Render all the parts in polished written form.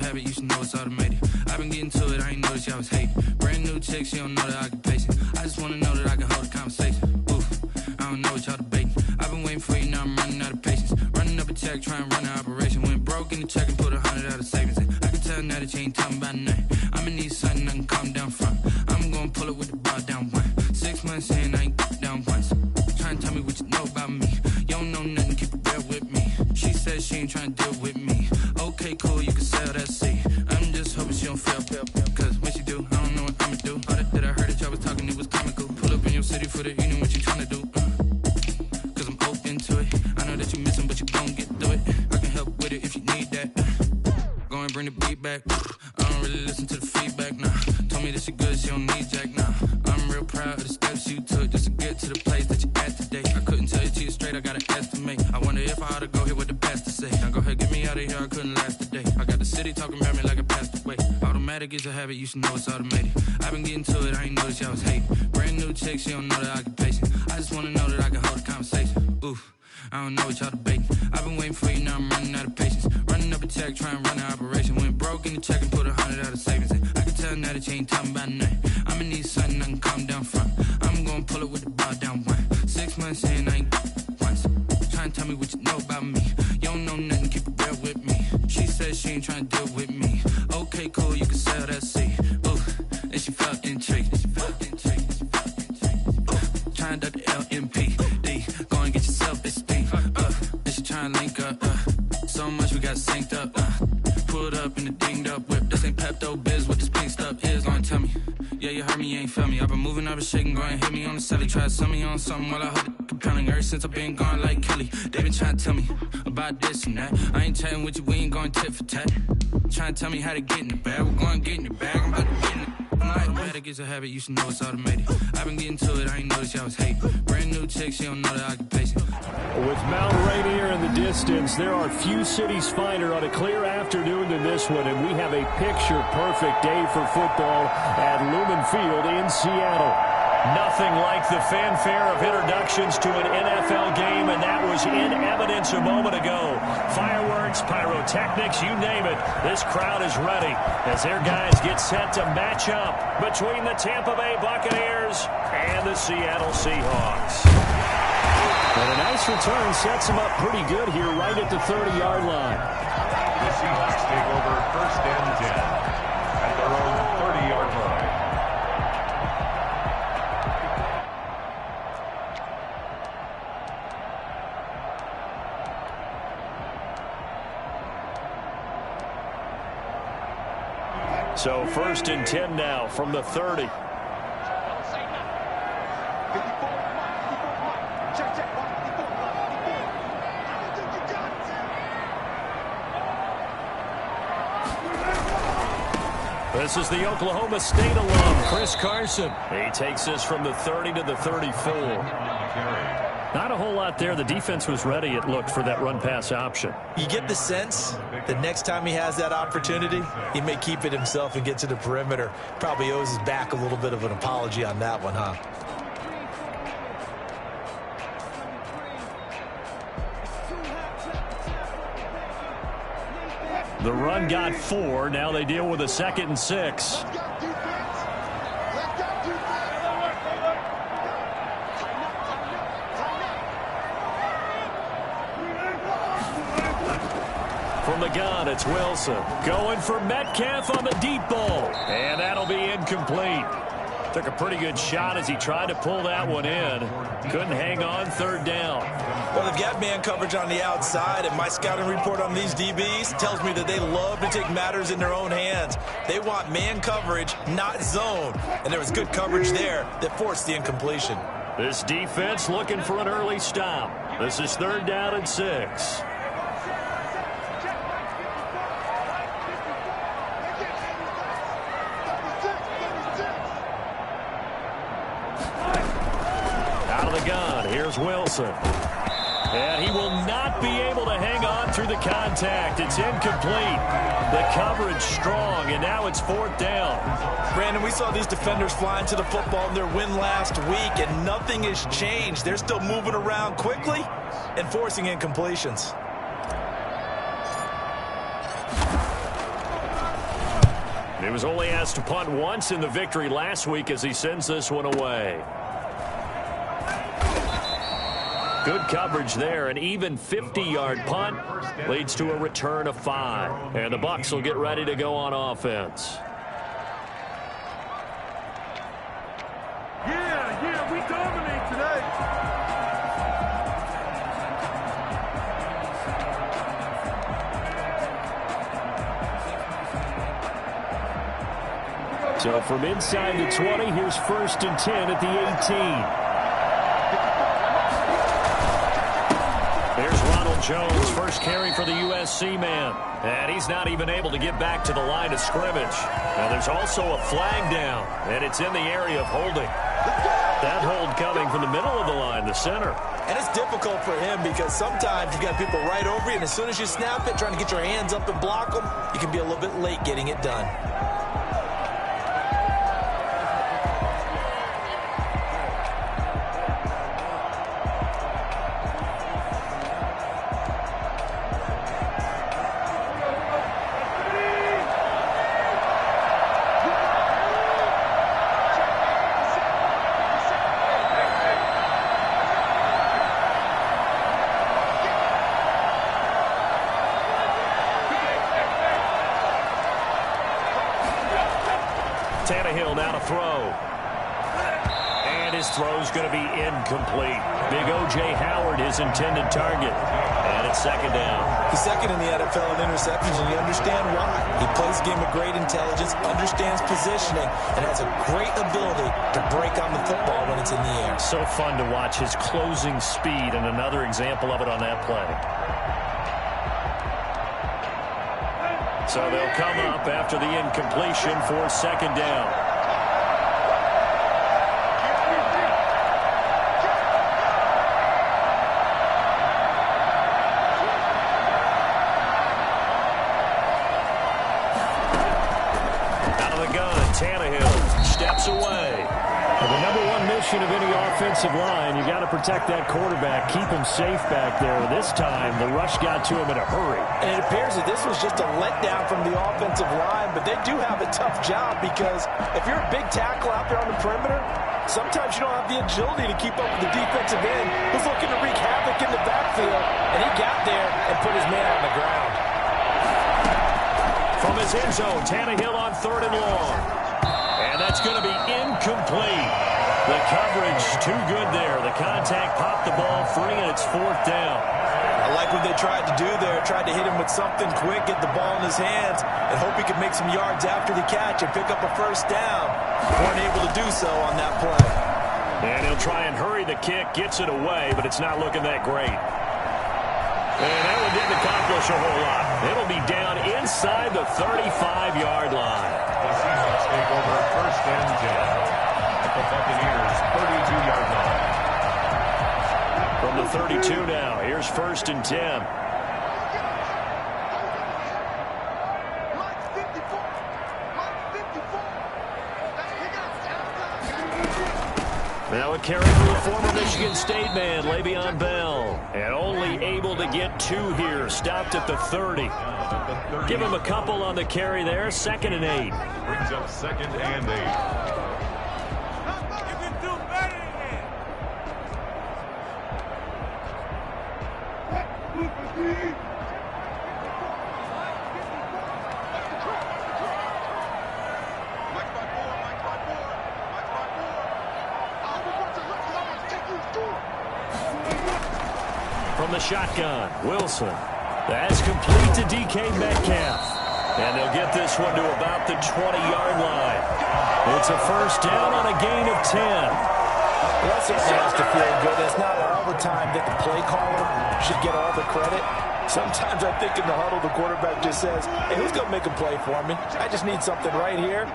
habit, you should know it's automated. I've been getting to it, I ain't noticed y'all was hating. Brand new chick, she don't know that I can pace it. I just wanna know that I can hold a conversation. Oof, I don't know what y'all debating. I've been waiting for you, now I'm running out of patience. Running up a check, trying to run an operation. Went broke in the check and put 100 out of savings in. I can tell now that you ain't talking about nothing. I'ma need something I can calm down from. I'm gonna pull it with the bar down one. 6 months in, I ain't down once. Trying to tell me what you know about me. You don't know nothing, keep it real with me. She said she ain't trying to deal with me. Okay, cool, you can sell that seed. I'm just hoping she don't fail. Cause when she do, I don't know what I'ma do. All that I heard that y'all was talking, it was comical. Pull up in your city for the evening, what you trying to do? Cause I'm open to it. I know that you missing, but you gon' get through it. I can help with it if you need that. Go and bring the beat back. I don't really listen to the feedback, nah. Told me that she good, she don't need jack, nah. I'm real proud of the steps you took just to get to the place that you at today. I couldn't tell you to you straight, I gotta estimate. I wonder if I ought to go here with the best to say. Now go ahead, get me out of here, I couldn't last today. I got the city talking about me like I passed away. Automatic is a habit, you should know it's automated. I've been getting to it, I ain't noticed y'all was hating. Brand new chick, she don't know that I can pace it. I just wanna know that I can hold a conversation. Oof, I don't know what y'all debating. I've been waiting for you, now I'm running out of patience. Running up a check, trying to run an operation. Went broke in the check and put 100 out of savings in. I can tell now that you ain't talking about nothing. I'ma need something I can calm down from. I'm gonna pull it with the bar down one. 6 months in, I ain't once. Trying to tell me what you know about me. You don't know nothing, keep it real with me. She said she ain't trying to deal with me. Okay, cool, you can sell that seed. Ooh, and she felt intrigued. Trying to duck the LMPD. Go and get yourself esteem. And she trying to link up. So much we got synced up. Pulled up in the dinged up whip. This ain't Pepto-Biz, what this pink stuff is. Long tell me. Yeah, you heard me, you ain't felt me. I've been moving, I've been shaking, go and hit me on the celly. Try to sell me on something while I hold it compelling. Ever since I've been gone like Kelly, they been trying to tell me about this and that. I ain't chatting with you, we ain't going tit for tat. Trying to tell me how to get in the bag, we're going to get in the bag, I'm about to get in it. Automatic is a habit, you should know it's automated. I've been getting to it, I ain't noticed y'all was hating. Brand new chick, she don't know that I can pace it. With Mount Rainier in the distance, there are few cities finer on a clear afternoon than this one, and we have a picture-perfect day for football at Lumen Field in Seattle. Nothing like the fanfare of introductions to an NFL game, and that was in evidence a moment ago. Fireworks, pyrotechnics, you name it. This crowd is ready as their guys get set to match up between the Tampa Bay Buccaneers and the Seattle Seahawks. And a nice return sets them up pretty good here right at the 30-yard line. The Seahawks take over 1st and 10 at their own 30-yard line. So 1st and 10 now from the 30. This is the Oklahoma State alum, Chris Carson. He takes this from the 30 to the 34. Not a whole lot there. The defense was ready, it looked, for that run-pass option. You get the sense that next time he has that opportunity, he may keep it himself and get to the perimeter. Probably owes his back a little bit of an apology on that one, huh? The run got 4. Now they deal with a 2nd and 6. From the gun, it's Wilson. Going for Metcalf on the deep ball. And that'll be incomplete. Took a pretty good shot as he tried to pull that one in. Couldn't hang on, 3rd down. Well, they've got man coverage on the outside, and my scouting report on these DBs tells me that they love to take matters in their own hands. They want man coverage, not zone. And there was good coverage there that forced the incompletion. This defense looking for an early stop. This is 3rd down and 6. Here's Wilson. And he will not be able to hang on through the contact. It's incomplete. The coverage strong, and now it's 4th down. Brandon, we saw these defenders flying to the football in their win last week, and nothing has changed. They're still moving around quickly and forcing incompletions. He was only asked to punt once in the victory last week as he sends this one away. Good coverage there. An even 50-yard punt leads to a return of 5. And the Bucs will get ready to go on offense. Yeah, we dominate today. So from inside the 20, here's 1st and 10 at the 18. Here's Ronald Jones, first carry for the USC man. And he's not even able to get back to the line of scrimmage. Now there's also a flag down, and it's in the area of holding. That hold coming from the middle of the line, the center. And it's difficult for him because sometimes you got people right over you, and as soon as you snap it, trying to get your hands up and block them, you can be a little bit late getting it done. Tannehill now to throw. And his throw's going to be incomplete. Big O.J. Howard, his intended target. And it's 2nd down. He's 2nd in the NFL in interceptions, and you understand why. He plays a game of great intelligence, understands positioning, and has a great ability to break on the football when it's in the air. So fun to watch his closing speed, and another example of it on that play. So they'll come up after the incompletion for 2nd down. Out of the gun, Tannehill steps away. The number one mission of any offensive line, you got to protect that quarterback, keep him safe back there. This time, the rush got to him in a hurry. And it appears that this was just a letdown from the offensive line, but they do have a tough job because if you're a big tackle out there on the perimeter, sometimes you don't have the agility to keep up with the defensive end who's looking to wreak havoc in the backfield, and he got there and put his man on the ground. From his end zone, Tannehill on 3rd and long. And that's going to be incomplete. The coverage too good there. The contact popped the ball free, and it's 4th down. I like what they tried to do there. Tried to hit him with something quick, get the ball in his hands, and hope he could make some yards after the catch and pick up a 1st down. Weren't able to do so on that play. And he'll try and hurry the kick, gets it away, but it's not looking that great. And that one didn't accomplish a whole lot. It'll be down inside the 35-yard line. The Seahawks take over 1st and 10 at the Buccaneers' 32-yard line. From the 32 now, here's 1st and 10. Now a carry for a former Michigan State man, Le'Veon Bell. And only able to get 2 here. Stopped at the 30. Give him a couple on the carry there. 2nd and 8. Brings up 2nd and 8. From the shotgun, Wilson. That's complete to DK Metcalf. And they'll get this one to about the 20-yard line. It's a 1st down on a gain of 10. Well, that certainly has to feel good. It's not all the time that the play caller should get all the credit. Sometimes I think in the huddle, the quarterback just says, hey, who's going to make a play for me? I just need something right here.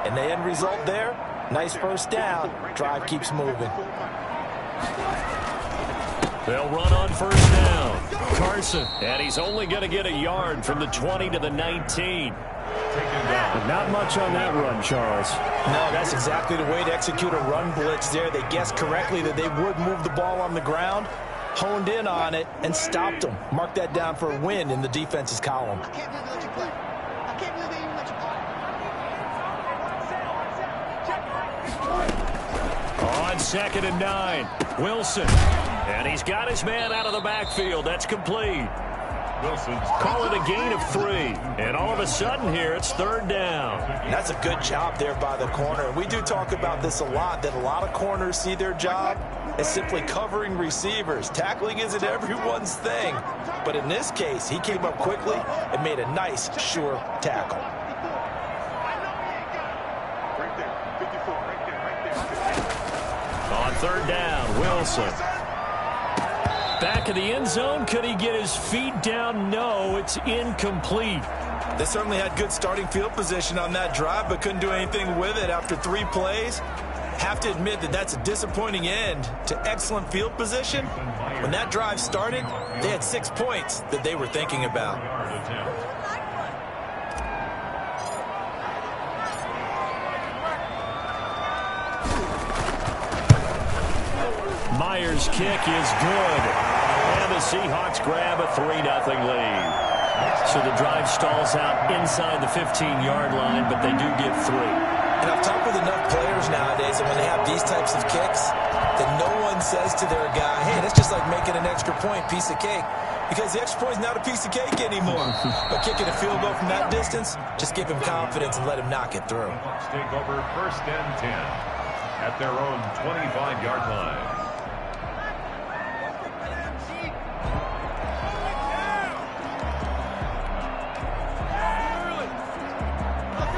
And the end result there, nice 1st down. Drive keeps moving. They'll run on 1st down. Carson, and he's only going to get a yard from the 20 to the 19. Down. Not much on that run, Charles. No, that's exactly the way to execute a run blitz there. They guessed correctly that they would move the ball on the ground, honed in on it, and stopped them. Mark that down for a win in the defense's column. on 2nd and 9. Wilson. And he's got his man out of the backfield. That's complete. Call it a gain of 3. And all of a sudden here, it's 3rd down. That's a good job there by the corner. We do talk about this a lot, that a lot of corners see their job as simply covering receivers. Tackling isn't everyone's thing. But in this case, he came up quickly and made a nice, sure tackle. On 3rd down, Wilson. Back of the end zone. Could he get his feet down? No, it's incomplete. They certainly had good starting field position on that drive, but couldn't do anything with it after 3 plays. Have to admit that that's a disappointing end to excellent field position. When that drive started, they had 6 points that they were thinking about. Myers' kick is good. And the Seahawks grab a 3-0 lead. So the drive stalls out inside the 15-yard line, but they do get 3. And I've talked with enough players nowadays that when they have these types of kicks, that no one says to their guy, hey, that's just like making an extra point, piece of cake. Because the extra point is not a piece of cake anymore. But kicking a field goal from that distance, just give him confidence and let him knock it through. Bucs take over 1st and 10 at their own 25-yard line.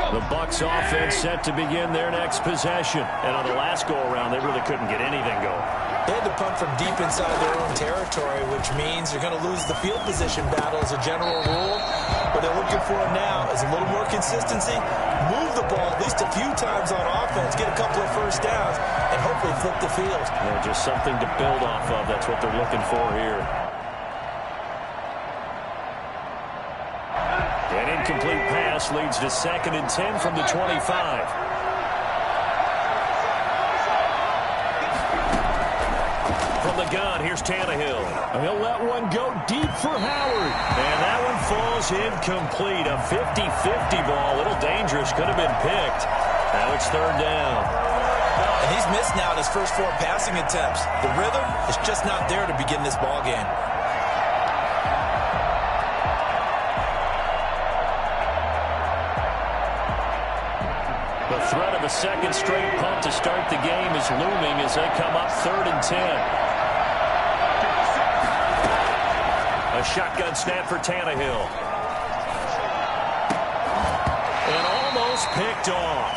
The Bucs offense set to begin their next possession. And on the last go-around, they really couldn't get anything going. They had to punt from deep inside their own territory, which means you're going to lose the field position battle as a general rule. What they're looking for now is a little more consistency. Move the ball at least a few times on offense, get a couple of first downs, and hopefully flip the field. Yeah, just something to build off of. That's what they're looking for here. An incomplete pass leads to 2nd and 10 from the 25. From the gun, here's Tannehill. He'll let one go deep for Howard. And that one falls incomplete. A 50-50 ball. A little dangerous. Could have been picked. Now it's 3rd down. And he's missed now in his first 4 passing attempts. The rhythm is just not there to begin this ball game. The threat of a second straight punt to start the game is looming as they come up 3rd and 10. A shotgun snap for Tannehill. And almost picked off.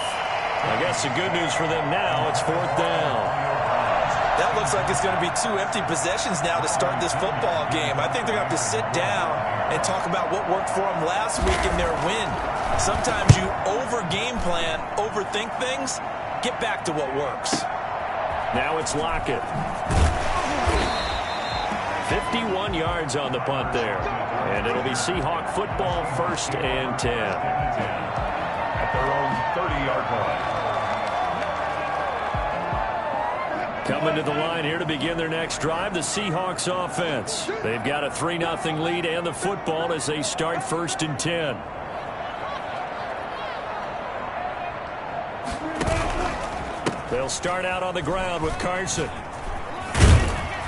I guess the good news for them now, it's 4th down. That looks like it's going to be 2 empty possessions now to start this football game. I think they're going to have to sit down and talk about what worked for them last week in their win. Sometimes you over-game plan, overthink things. Get back to what works. Now it's Lockett. 51 yards on the punt there. And it'll be Seahawk football 1st and 10. At their own 30-yard line. Coming to the line here to begin their next drive, the Seahawks offense. They've got a 3-0 lead and the football as they start 1st and 10. They'll start out on the ground with Carson.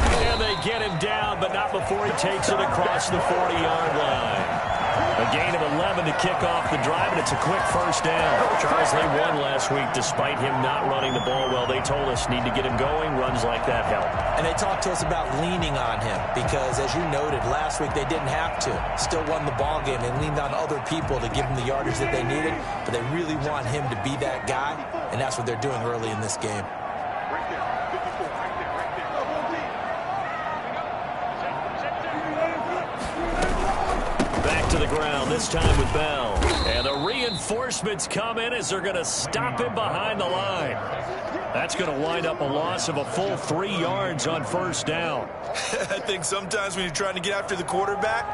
And they get him down, but not before he takes it across the 40-yard line. A gain of 11 to kick off the drive, and it's a quick first down. Charles, they won last week despite him not running the ball well. They told us need to get him going. Runs like that help. And they talked to us about leaning on him because, as you noted, last week they didn't have to. Still won the ball game. They leaned on other people to give them the yardage that they needed, but they really want him to be that guy, and that's what they're doing early in this game. To the ground, this time with Bell. And the reinforcements come in as they're going to stop him behind the line. That's going to wind up a loss of a full 3 yards on 1st down. I think sometimes when you're trying to get after the quarterback,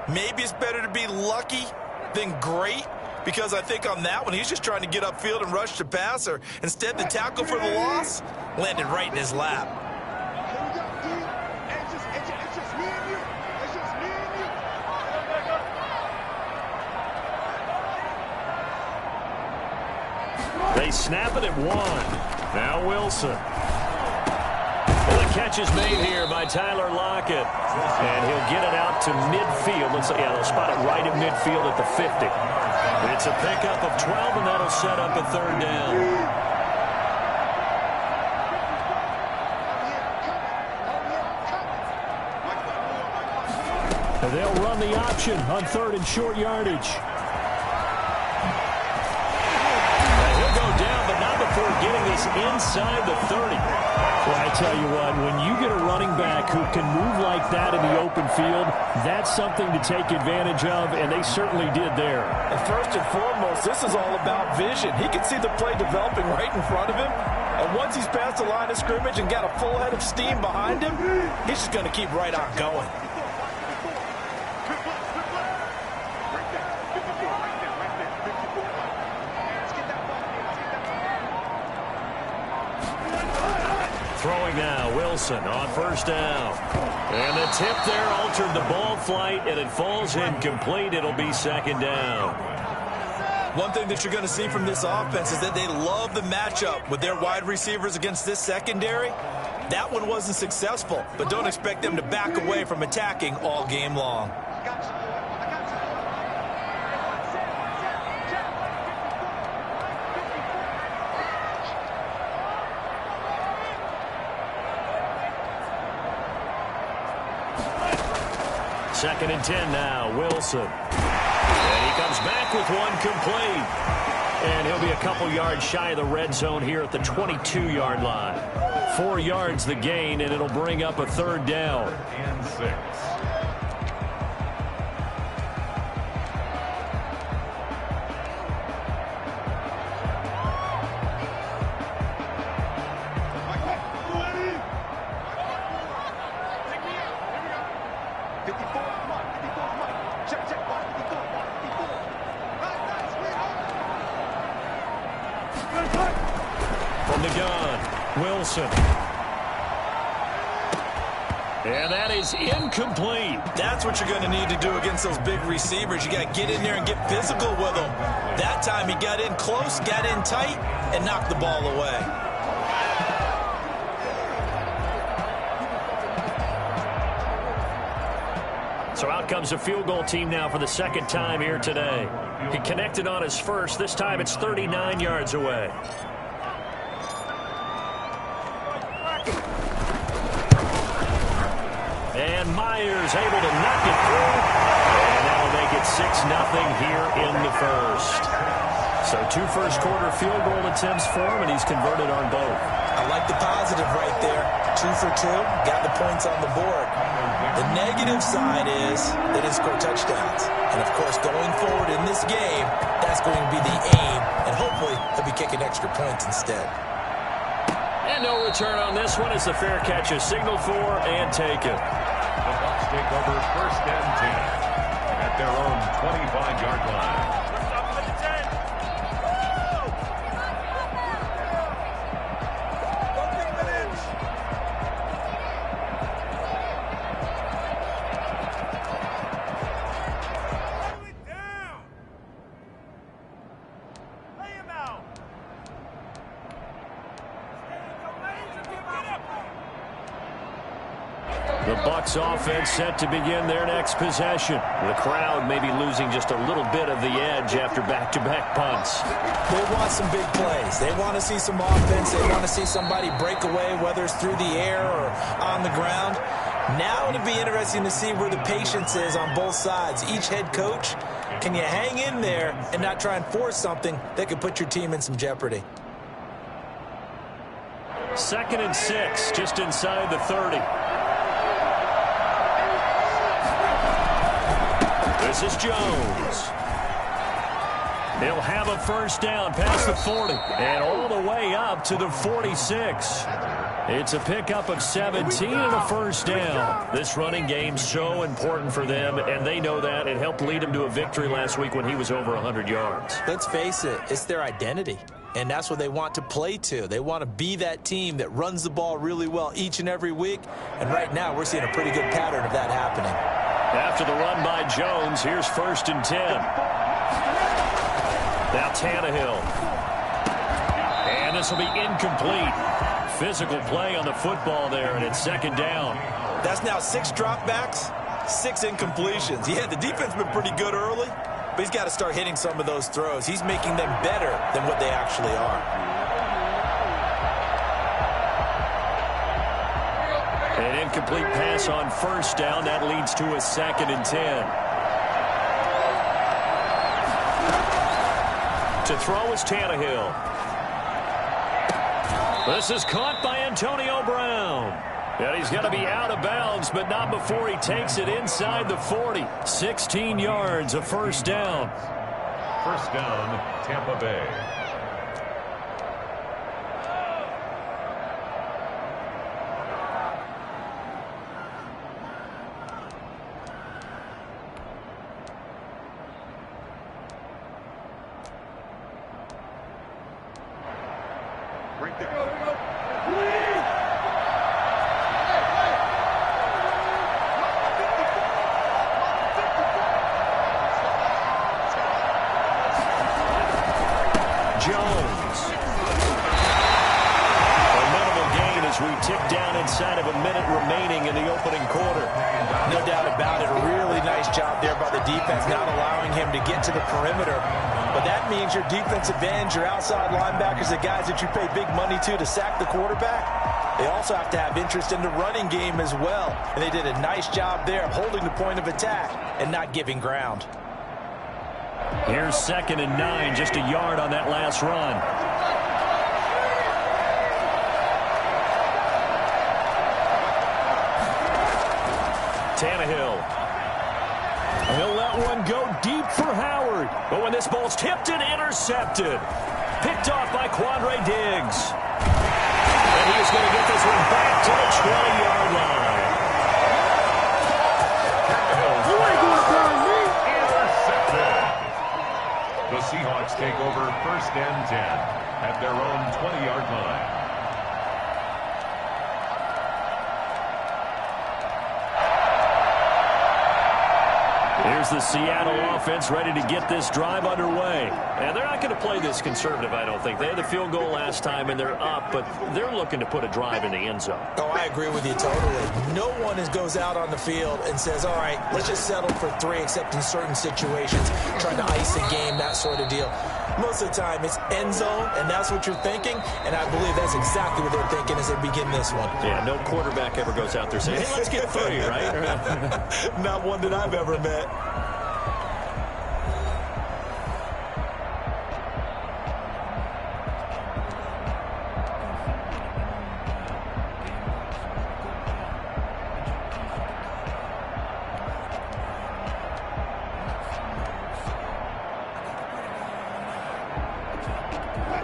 maybe it's better to be lucky than great, because I think on that one, he's just trying to get upfield and rush the passer. Instead, the tackle for the loss landed right in his lap. They snap it at 1. Now Wilson. Well, the catch is made here by Tyler Lockett. And he'll get it out to midfield. They'll spot it right at midfield at the 50. It's a pickup of 12, and that'll set up a third down. They'll run the option on third and short yardage. He'll go down, but not before getting this inside the 30. Well, I tell you what, when you get a running back who can move like that in the open field, that's something to take advantage of, and they certainly did there. And first and foremost, this is all about vision. He can see the play developing right in front of him, and once he's past the line of scrimmage and got a full head of steam behind him, he's just going to keep right on going. Throwing now, Wilson on first down. And the tip there altered the ball flight, and it falls incomplete. It'll be second down. One thing that you're going to see from this offense is that they love the matchup with their wide receivers against this secondary. That one wasn't successful, but don't expect them to back away from attacking all game long. Second and 10 now, Wilson. And he comes back with one complete. And he'll be a couple yards shy of the red zone here at the 22-yard line. 4 yards the gain, and it'll bring up a third down. And 6. From the gun, Wilson. And that is incomplete. That's what you're going to need to do against those big receivers. You got to get in there and get physical with them. That time he got in close, got in tight, and knocked the ball away. So out comes a field goal team now for the second time here today. He connected on his first. This time it's 39 yards away. And Myers able to knock it through. And that'll make it 6-0 here in the first. So 2 first-quarter field goal attempts for him, and he's converted on both. I like the positive right there. 2 for 2, got the points on the board. The negative side is they didn't score touchdowns. And, of course, going forward in this game, that's going to be the aim. And hopefully he'll be kicking extra points instead. And no return on this one. It's a fair catch is signaled for and taken. The Bucs take over first and 10 at their own 25-yard line. The Bucs offense set to begin their next possession. The crowd may be losing just a little bit of the edge after back-to-back punts. They want some big plays. They want to see some offense. They want to see somebody break away, whether it's through the air or on the ground. Now it'll be interesting to see where the patience is on both sides. Each head coach, can you hang in there and not try and force something that could put your team in some jeopardy? 2nd and 6, just inside the 30. This is Jones. He'll have a first down past the 40 and all the way up to the 46. It's a pickup of 17 and a first down. This running game so important for them, and they know that. It helped lead them to a victory last week when he was over 100 yards. Let's face it, it's their identity, and that's what they want to play to. They want to be that team that runs the ball really well each and every week, and right now we're seeing a pretty good pattern of that happening. After the run by Jones, here's 1st and 10. Now Tannehill. And this will be incomplete. physical play on the football there, and it's second down. That's now 6 dropbacks, 6 incompletions. Yeah, the defense has been pretty good early, but he's got to start hitting some of those throws. He's making them better than what they actually are. An incomplete pass on first down. That leads to a 2nd and 10. To throw is Tannehill. This is caught by Antonio Brown. And he's going to be out of bounds, but not before he takes it inside the 40. 16 yards, a first down. First down, Tampa Bay. Inside of a minute remaining in the opening quarter. No doubt about it. A really nice job there by the defense, not allowing him to get to the perimeter. But that means your defensive ends, your outside linebackers, the guys that you pay big money to sack the quarterback, they also have to have interest in the running game as well. And they did a nice job there of holding the point of attack and not giving ground. Here's 2nd and 9, just a yard on that last run. Tannehill. He'll let one go deep for Howard. But when this ball's tipped and intercepted. Picked off by Quandre Diggs. And he's going to get this one back to the 20-yard line. You ain't going to burn me. Intercepted. The Seahawks take over 1st and 10 at their own 20-yard line. Here's the Seattle offense ready to get this drive underway. And they're not going to play this conservative, I don't think. They had the field goal last time, and they're up, but they're looking to put a drive in the end zone. Oh, I agree with you totally. No one goes out on the field and says, all right, let's just settle for 3, except in certain situations, trying to ice a game, that sort of deal. Most of the time, it's end zone, and that's what you're thinking, and I believe that's exactly what they're thinking as they begin this one. Yeah, no quarterback ever goes out there saying, hey, let's get 3, right? Not one that I've ever met.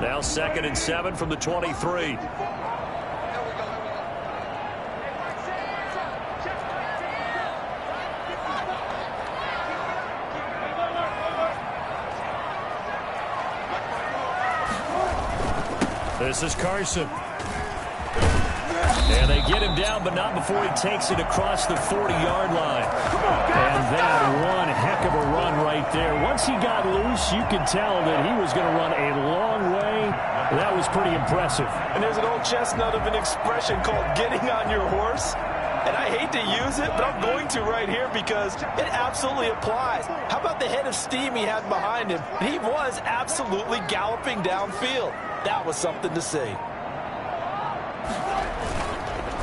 Now 2nd and 7 from the 23. This is Carson. And they get him down, but not before he takes it across the 40-yard line. And that one heck of a run right there. Once he got loose, you could tell that he was going to run a long way. That was pretty impressive. And there's an old chestnut of an expression called getting on your horse. And I hate to use it, but I'm going to right here because it absolutely applies. How about the head of steam he had behind him? He was absolutely galloping downfield. That was something to see.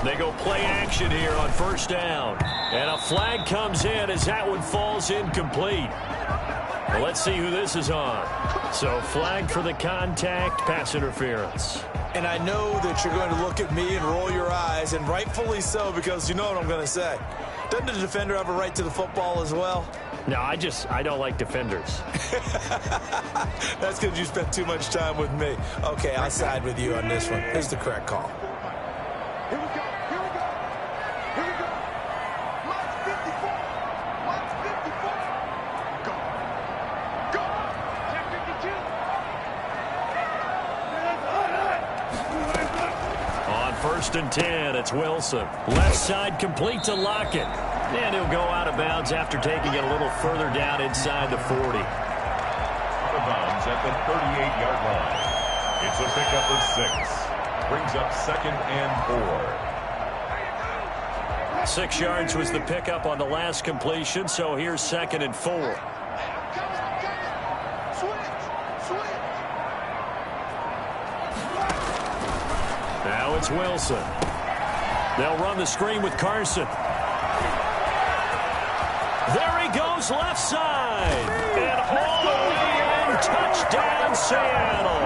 They go play action here on 1st down. And a flag comes in as that one falls incomplete. Well, let's see who this is on. So flag for the contact, pass interference. And I know that you're going to look at me and roll your eyes, and rightfully so, because you know what I'm going to say. Doesn't the defender have a right to the football as well? No, I don't like defenders. That's because you spent too much time with me. Okay, I'll side with you on this one. Here's the correct call. Here we go. Here we go. Here we go. Watch 54. Watch 54. Go. Go. Check 52. On 1st and 10, it's Wilson. Left side complete to Lockett. And he'll go out of bounds after taking it a little further down inside the 40. Out of bounds at the 38-yard line. It's a pickup of 6. brings up 2nd and 4. 6 yards was the pickup on the last completion, so here's 2nd and 4. Now it's Wilson. They'll run the screen with Carson. There he goes, left side. And all the way in, touchdown, Seattle.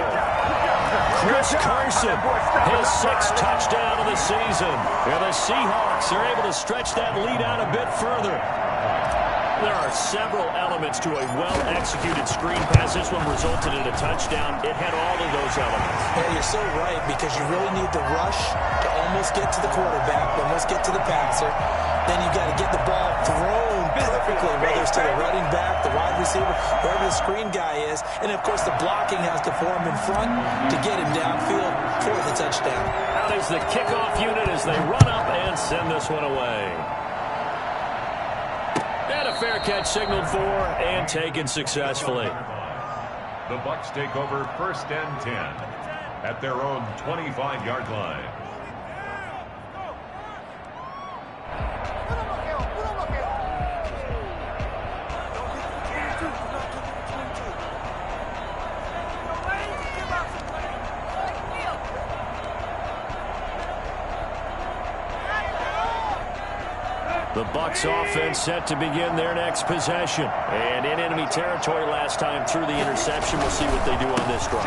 Chris Carson, his 6th touchdown of the season. And the Seahawks are able to stretch that lead out a bit further. There are several elements to a well-executed screen pass. This one resulted in a touchdown. It had all of those elements. Yeah, you're so right, because you really need the rush to almost get to the quarterback, almost get to the passer. Then you've got to get the ball thrown perfectly, whether it's to the running back, the wide receiver, wherever the screen guy is. And, of course, the blocking has to form in front to get him downfield for the touchdown. Out is the kickoff unit as they run up and send this one away. And a fair catch signaled for and taken successfully. The Bucs take over 1st and 10 at their own 25-yard line. The Bucs offense set to begin their next possession. And in enemy territory last time through the interception. We'll see what they do on this drive.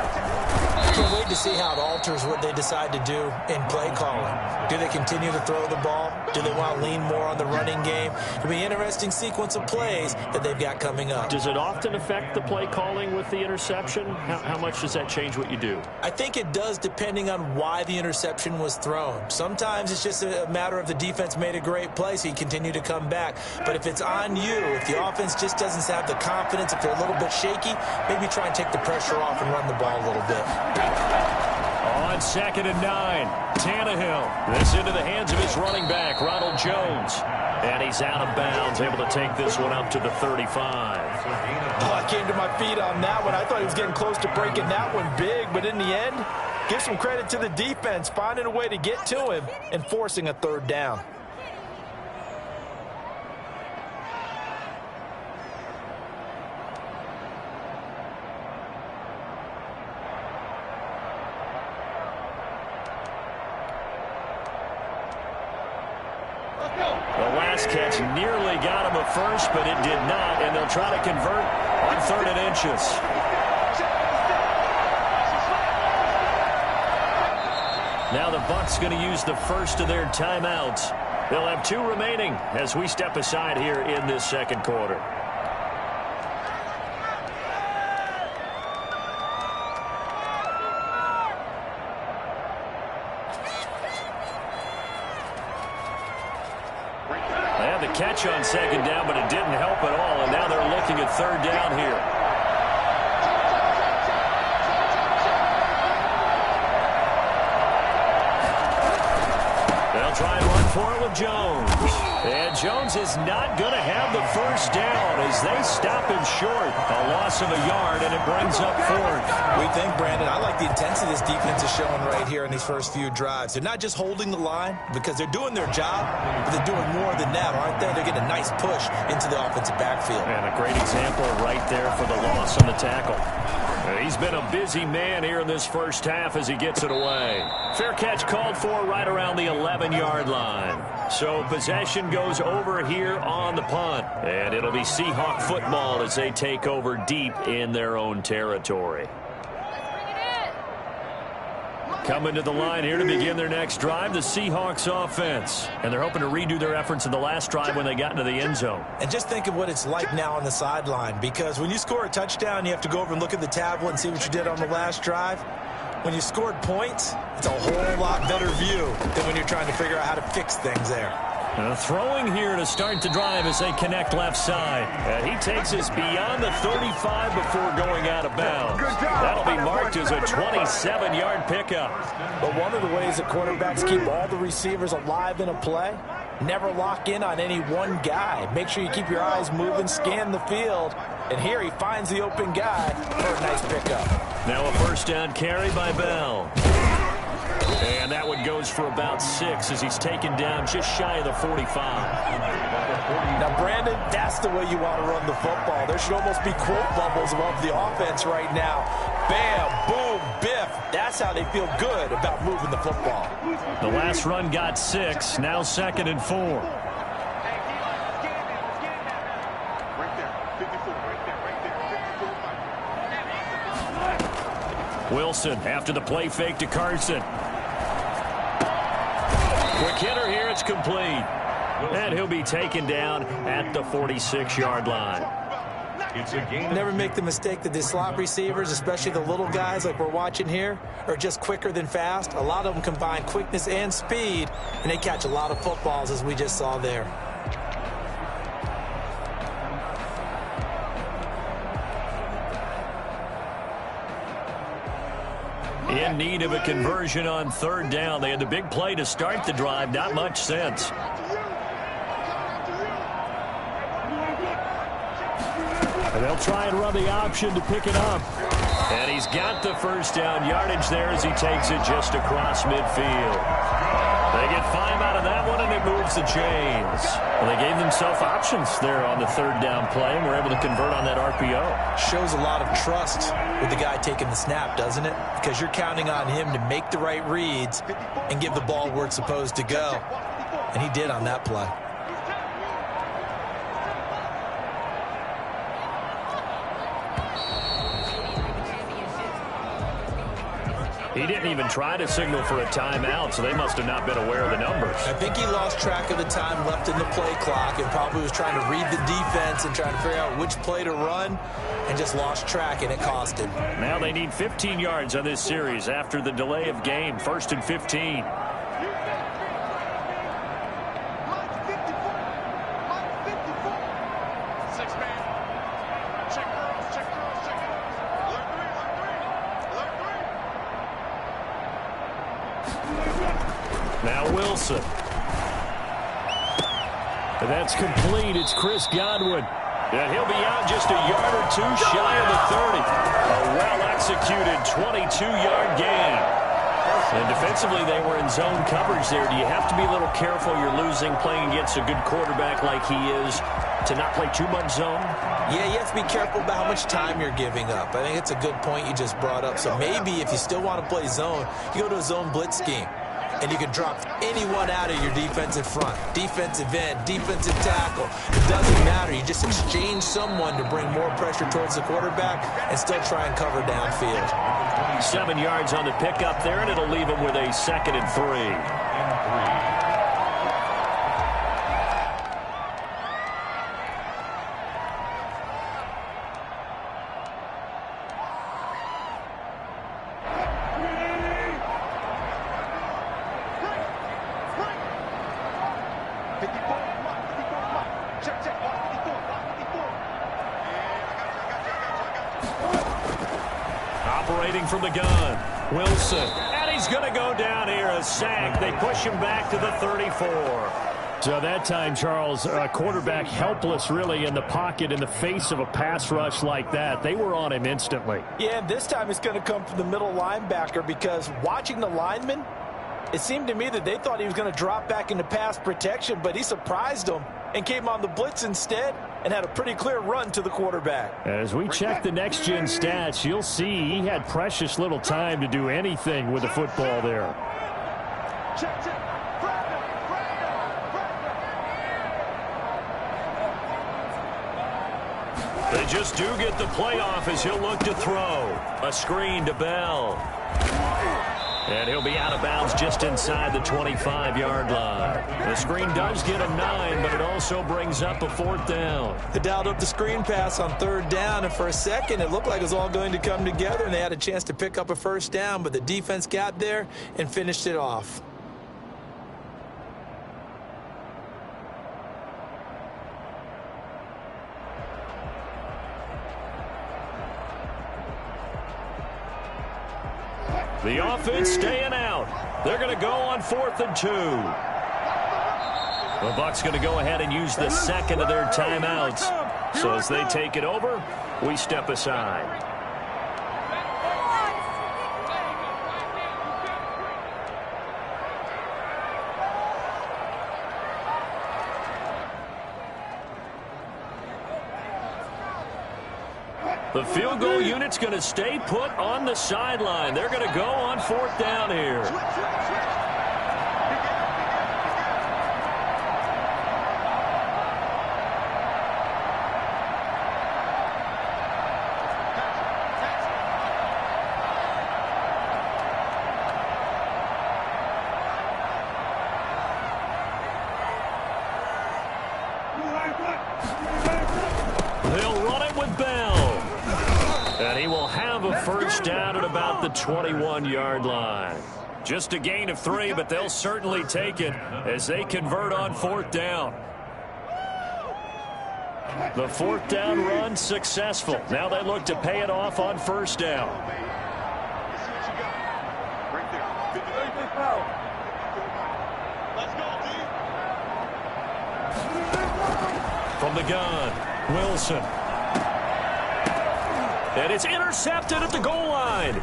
I can't wait to see how it alters what they decide to do in play calling. Do they continue to throw the ball? Do they want to lean more on the running game? It'll be an interesting sequence of plays that they've got coming up. Does it often affect the play calling with the interception? How much does that change what you do? I think it does, depending on why the interception was thrown. Sometimes it's just a matter of the defense made a great play, so you continue to come back. But if it's on you, if the offense just doesn't have the confidence, if they're a little bit shaky, maybe try and take the pressure off and run the ball a little bit. On 2nd and 9, Tannehill. This into the hands of his running back, Ronald Jones. And he's out of bounds, able to take this one up to the 35. Oh, I came to my feet on that one. I thought he was getting close to breaking that one big, but in the end, give some credit to the defense, finding a way to get to him and forcing a 3rd down. The last catch nearly got him a first, but it did not, and they'll try to convert on 3rd and inches. Now the Bucs going to use the first of their timeouts. They'll have 2 remaining as we step aside here in this 2nd quarter. Catch on 2nd down, but it didn't help at all, and now they're looking at 3rd down here. They'll try and run for it with Jones. And Jones is not going to have the first down as they stop him short. A loss of a yard, and it brings up 4th. We think, Brandon, I like the intensity this defense is showing right here in these first few drives. They're not just holding the line because they're doing their job, but they're doing more than that, aren't they? They're getting a nice push into the offensive backfield. And a great example right there for the loss on the tackle. He's been a busy man here in this first half as he gets it away. Fair catch called for right around the 11-yard line. So possession goes over here on the punt. And it'll be Seahawk football as they take over deep in their own territory. Coming to the line here to begin their next drive, the Seahawks offense. And they're hoping to redo their efforts in the last drive when they got into the end zone. And just think of what it's like now on the sideline, because when you score a touchdown, you have to go over and look at the tablet and see what you did on the last drive. When you scored points, it's a whole lot better view than when you're trying to figure out how to fix things there. Throwing here to start the drive as they connect left side. And he takes us beyond the 35 before going out of bounds. That'll be marked as a 27-yard pickup. But one of the ways that quarterbacks keep all the receivers alive in a play, never lock in on any one guy. Make sure you keep your eyes moving, scan the field. And here he finds the open guy for a nice pickup. Now a first down carry by Bell. And that one goes for about 6 as he's taken down just shy of the 45. Now, Brandon, that's the way you want to run the football. There should almost be quote bubbles above the offense right now. Bam, boom, biff. That's how they feel good about moving the football. The last run got 6, now 2nd and 4. Wilson after the play fake to Carson. Quick hitter here, it's complete. And he'll be taken down at the 46-yard line. It's a gain. Never make the mistake that the slot receivers, especially the little guys like we're watching here, are just quicker than fast. A lot of them combine quickness and speed, and they catch a lot of footballs, as we just saw there. In need of a conversion on 3rd down. They had the big play to start the drive. Not much sense. And they'll try and run the option to pick it up. And he's got the 1st down yardage there as he takes it just across midfield. They get 5 out of that one, and it moves the chains. Well, they gave themselves options there on the 3rd down play, and were able to convert on that RPO. Shows a lot of trust with the guy taking the snap, doesn't it? Because you're counting on him to make the right reads and give the ball where it's supposed to go. And he did on that play. He didn't even try to signal for a timeout, so they must have not been aware of the numbers. I think he lost track of the time left in the play clock and probably was trying to read the defense and trying to figure out which play to run and just lost track, and it cost him. Now they need 15 yards on this series after the delay of game. 1st and 15. Now Wilson. And that's complete. It's Chris Godwin. And he'll be out just a yard or 2 shy of the 30. A well-executed 22-yard gain. And defensively, they were in zone coverage there. Do you have to be a little careful? You're losing, playing against a good quarterback like he is, to not play too much zone? Yeah, you have to be careful about how much time you're giving up. I think it's a good point you just brought up. So maybe if you still want to play zone, you go to a zone blitz scheme. And you can drop anyone out of your defensive front, defensive end, defensive tackle. It doesn't matter. You just exchange someone to bring more pressure towards the quarterback and still try and cover downfield. 7 yards on the pickup there, and it'll leave him with a 2nd and 3. Operating from the gun, Wilson. And he's going to go down here, a sack. They push him back to the 34. So that time, Charles, quarterback helpless really in the pocket in the face of a pass rush like that. They were on him instantly. Yeah, this time it's going to come from the middle linebacker because watching the lineman, it seemed to me that they thought he was going to drop back into pass protection, but he surprised them and came on the blitz instead and had a pretty clear run to the quarterback. As we check the next-gen stats, you'll see he had precious little time to do anything with the football there. They just do get the playoff as he'll look to throw. A screen to Bell. And he'll be out of bounds just inside the 25-yard line. The screen does get him 9, but it also brings up a 4th down. They dialed up the screen pass on 3rd down, and for a second it looked like it was all going to come together, and they had a chance to pick up a 1st down, but the defense got there and finished it off. The offense staying out. They're going to go on 4th and 2. The Bucs going to go ahead and use the 2nd of their timeouts. So as they take it over, we step aside. The field goal unit's going to stay put on the sideline. They're going to go on 4th down here. They'll run it with Bell. And he will have a first down at about the 21-yard line. Just a gain of 3, but they'll certainly take it as they convert on 4th down. The 4th down run successful. Now they look to pay it off on 1st down. From the gun, Wilson. And it's intercepted at the goal line.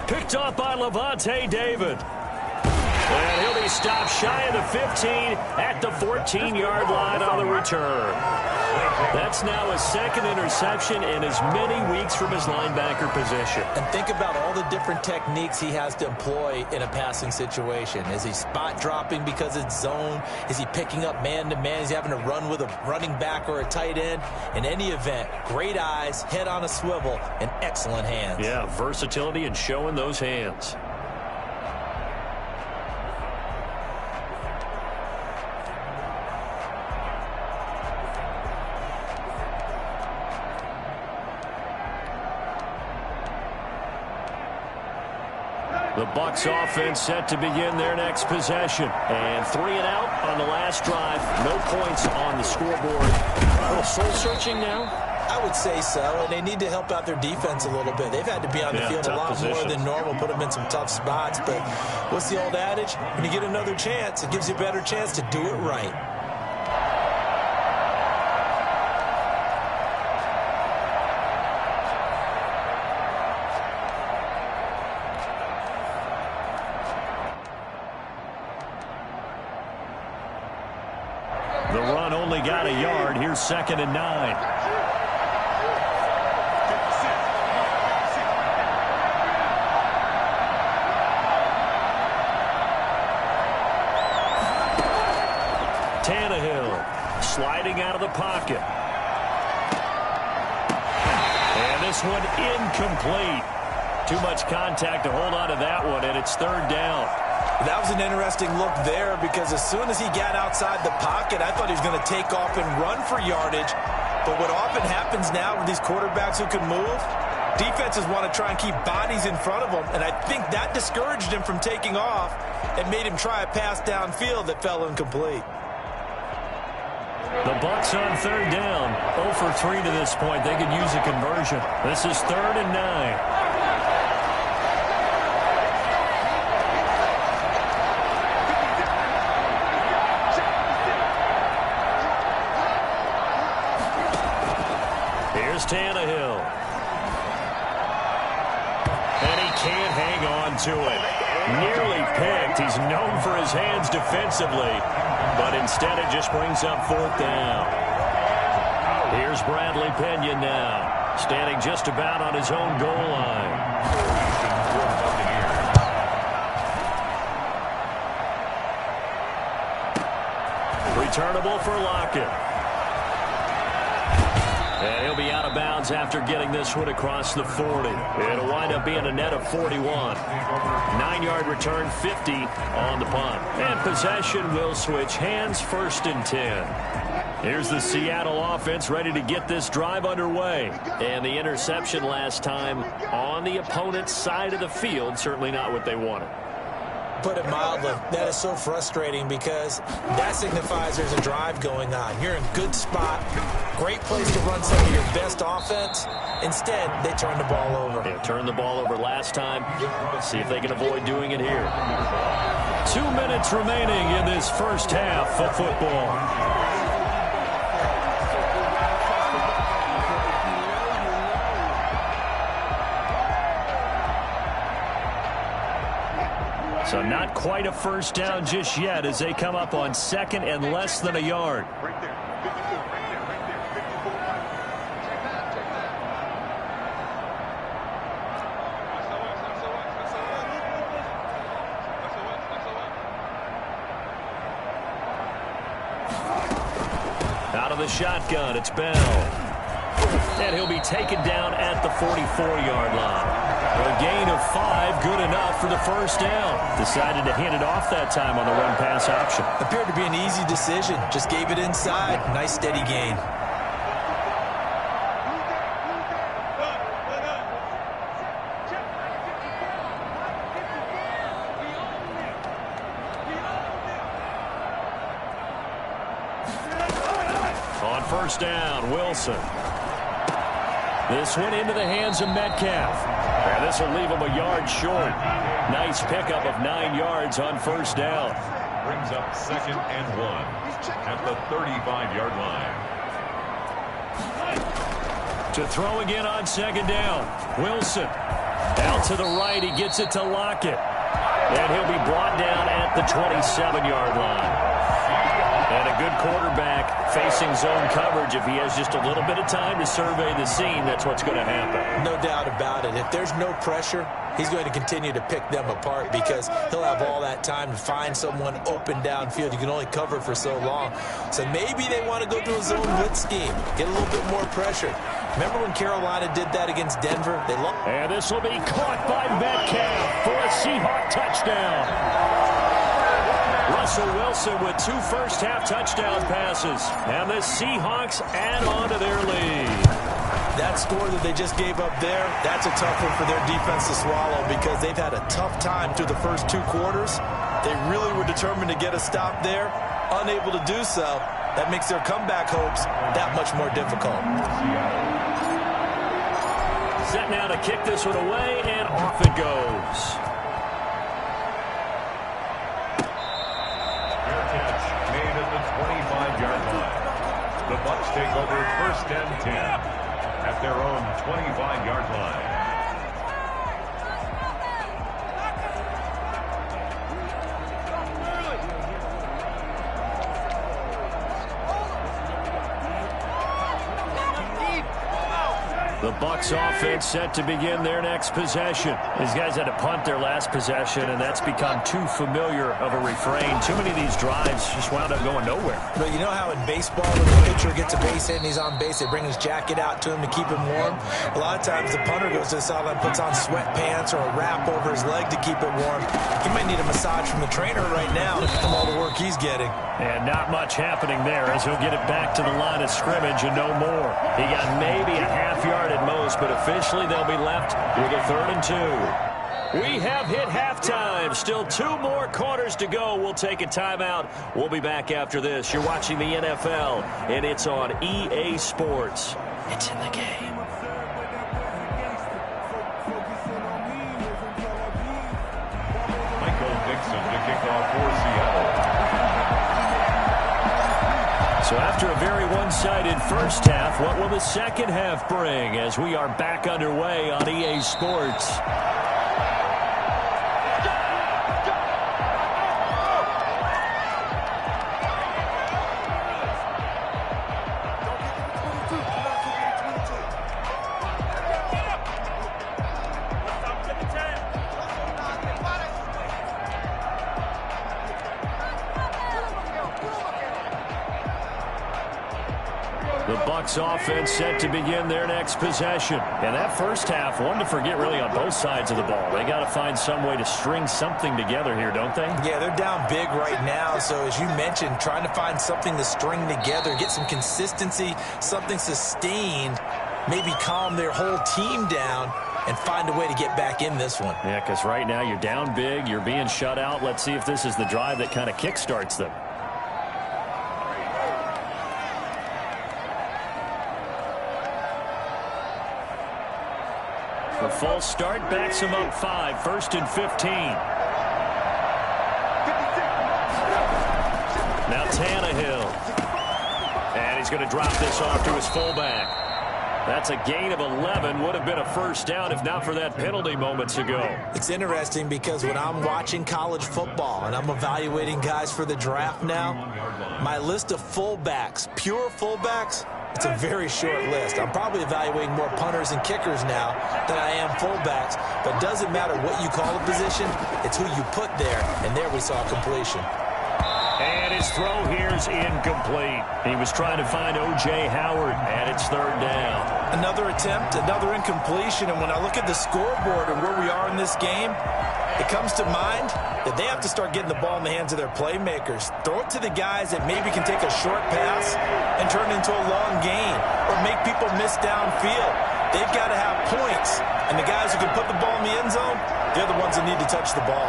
Picked up by Levante David. And he'll be stopped shy of the 15 at the 14-yard line on the return. That's now his 2nd interception in as many weeks from his linebacker position. And think about all the different techniques he has to employ in a passing situation. Is he spot dropping because it's zone? Is he picking up man-to-man? Is he having to run with a running back or a tight end? In any event, great eyes, head on a swivel, and excellent hands. Yeah, versatility and showing those hands. The Bucs offense set to begin their next possession. And 3 and out on the last drive. No points on the scoreboard. A little soul-searching now? I would say so, and they need to help out their defense a little bit. They've had to be on the field a lot more than normal, put them in some tough spots. But what's the old adage? When you get another chance, it gives you a better chance to do it right. The run only got a yard. Here's 2nd and 9. Tannehill sliding out of the pocket. And this one incomplete. Too much contact to hold on to that one, and it's 3rd down. That was an interesting look there because as soon as he got outside the pocket, I thought he was going to take off and run for yardage. But what often happens now with these quarterbacks who can move, defenses want to try and keep bodies in front of them, and I think that discouraged him from taking off and made him try a pass downfield that fell incomplete. The Bucs on 3rd down. 0 for 3 to this point. They could use a conversion. This is 3rd and 9. Here's Tannehill. And he can't hang on to it. Nearly picked. He's known for his hands defensively. But instead it just brings up 4th down. Here's Bradley Pinion now. Standing just about on his own goal line. Returnable for Lockett. And he'll be out of bounds after getting this one across the 40. It'll wind up being a net of 41. 9-yard return, 50 on the punt. And possession will switch hands, 1st and 10. Here's the Seattle offense ready to get this drive underway. And the interception last time on the opponent's side of the field, certainly not what they wanted. Put it mildly, that is so frustrating because that signifies there's a drive going on. You're in a good spot, great place to run some of your best offense. Instead, they turn the ball over. They turned the ball over last time. See if they can avoid doing it here. 2 minutes remaining in this first half of football. So not quite a first down just yet as they come up on 2nd and less than a yard. of the shotgun, it's Bell. And he'll be taken down at the 44-yard line. A gain of 5, good enough for the first down. Decided to hand it off that time on the run-pass option. Appeared to be an easy decision. Just gave it inside. Nice, steady gain. On first down, Wilson. This one into the hands of Metcalf. And this will leave him a yard short. Nice pickup of 9 yards on first down. Brings up 2nd and 1 at the 35-yard line. To throw again on 2nd down. Wilson. Out to the right. He gets it to Lockett. And he'll be brought down at the 27-yard line. And a good quarterback facing zone coverage. If he has just a little bit of time to survey the scene, that's what's going to happen. No doubt about it. If there's no pressure, he's going to continue to pick them apart because he'll have all that time to find someone open downfield. You can only cover for so long. So maybe they want to go to a zone blitz scheme, get a little bit more pressure. Remember when Carolina did that against Denver? And this will be caught by Metcalf for a Seahawk touchdown. Russell Wilson with 2 first-half touchdown passes. And the Seahawks add on to their lead. That score that they just gave up there, that's a tough one for their defense to swallow because they've had a tough time through the first 2 quarters. They really were determined to get a stop there, unable to do so. That makes their comeback hopes that much more difficult. Set now to kick this one away, and off it goes. Made at the 25-yard line. The Bucs take over 1st and 10 at their own 25-yard line. The Bucs offense set to begin their next possession. These guys had to punt their last possession, and that's become too familiar of a refrain. Too many of these drives just wound up going nowhere. But you know how in baseball, when the pitcher gets a base hit and he's on base, they bring his jacket out to him to keep him warm? A lot of times the punter goes to the sideline, puts on sweatpants or a wrap over his leg to keep it warm. He might need a massage from the trainer right now from all the work he's getting. And not much happening there as he'll get it back to the line of scrimmage and no more. He got maybe a half yard at most, but officially they'll be left with a 3rd and 2. We have hit halftime. Still 2 more quarters to go. We'll take a timeout. We'll be back after this. You're watching the NFL, and it's on EA Sports. It's in the game. Michael Dixon to kick off for Seattle. So after a very one-sided first half, what will the second half bring as we are back underway on EA Sports? The Bucs offense set to begin their next possession. And that first half, one to forget really on both sides of the ball. They got to find some way to string something together here, don't they? Yeah, they're down big right now. So as you mentioned, trying to find something to string together, get some consistency, something sustained, maybe calm their whole team down and find a way to get back in this one. Yeah, because right now you're down big, you're being shut out. Let's see if this is the drive that kind of kickstarts them. The false start backs him up 5, 1st and 15. Now Tannehill. And he's going to drop this off to his fullback. That's a gain of 11. Would have been a first down if not for that penalty moments ago. It's interesting because when I'm watching college football and I'm evaluating guys for the draft now, my list of fullbacks, pure fullbacks, it's a very short list. I'm probably evaluating more punters and kickers now than I am fullbacks. But it doesn't matter what you call a position, it's who you put there. And there we saw completion. And his His throw here's incomplete. He was trying to find O.J. Howard, and it's third down. Another attempt, another incompletion, and when I look at the scoreboard and where we are in this game, it comes to mind that they have to start getting the ball in the hands of their playmakers. Throw it to the guys that maybe can take a short pass and turn it into a long gain or make people miss downfield. They've got to have points, and the guys who can put the ball in the end zone, they're the ones that need to touch the ball.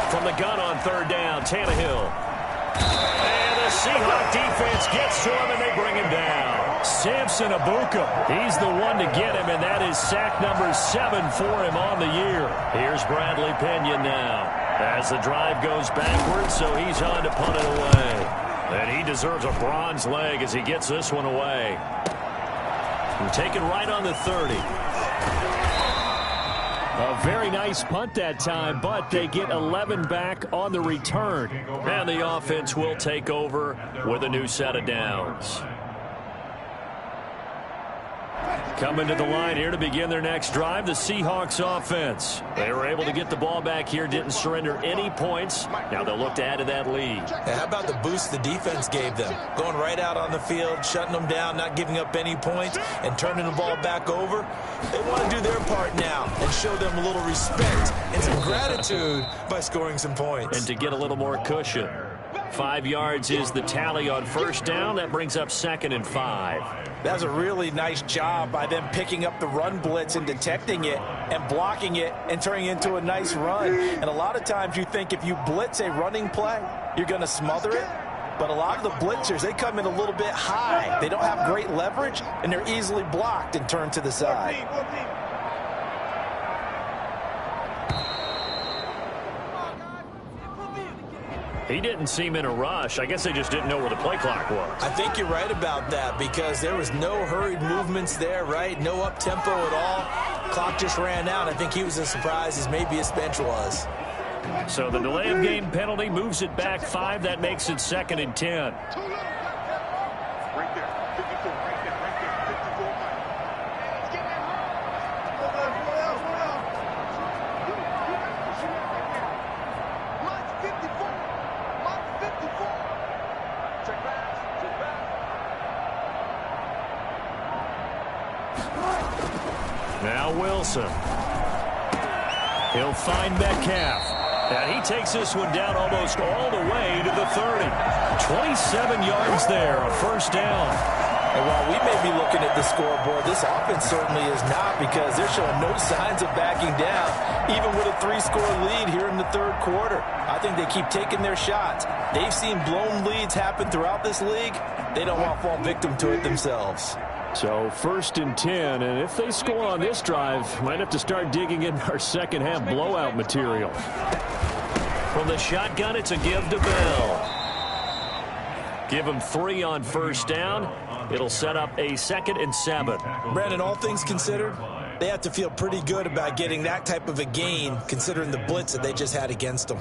From the gun on third down, Tannehill. And the Seahawks defense gets to him, and they bring him down. Samson Abuka, he's the one to get him, and that is sack number 7 for him on the year. Here's Bradley Pinion now as the drive goes backwards, so he's on to punt it away. And he deserves a bronze leg as he gets this one away. And taken right on the 30. A very nice punt that time, but they get 11 back on the return. And the offense will take over with a new set of downs. Coming to the line here to begin their next drive, the Seahawks offense. They were able to get the ball back here, didn't surrender any points. Now they'll look to add to that lead. How about the boost the defense gave them? Going right out on the field, shutting them down, not giving up any points, and turning the ball back over. They want to do their part now and show them a little respect and some gratitude by scoring some points. And to get a little more cushion. 5 yards is the tally on first down. That brings up 2nd and 5. That was a really nice job by them picking up the run blitz and detecting it and blocking it and turning it into a nice run. And a lot of times you think if you blitz a running play, you're going to smother it. But a lot of the blitzers, they come in a little bit high. They don't have great leverage, and they're easily blocked and turned to the side. He didn't seem in a rush. I guess they just didn't know where the play clock was. I think you're right about that because there was no hurried movements there, right? No up-tempo at all. Clock just ran out. I think he was as surprised as maybe his bench was. So the delay of game penalty moves it back 5. That makes it 2nd and 10. Right there. 54, right there, 54. Now Wilson. He'll find Metcalf. And he takes this one down almost all the way to the 30. 27 yards there, a first down. And while we may be looking at the scoreboard, this offense certainly is not because they're showing no signs of backing down, even with a 3-score lead here in the third quarter. I think they keep taking their shots. They've seen blown leads happen throughout this league. They don't want to fall victim to it themselves. So 1st and 10, and if they score on this drive, might have to start digging in our second half blowout material. From the shotgun, it's a give to Bell. Give him 3 on first down. It'll set up a 2nd and 7. Brandon, all things considered, they have to feel pretty good about getting that type of a gain, considering the blitz that they just had against them.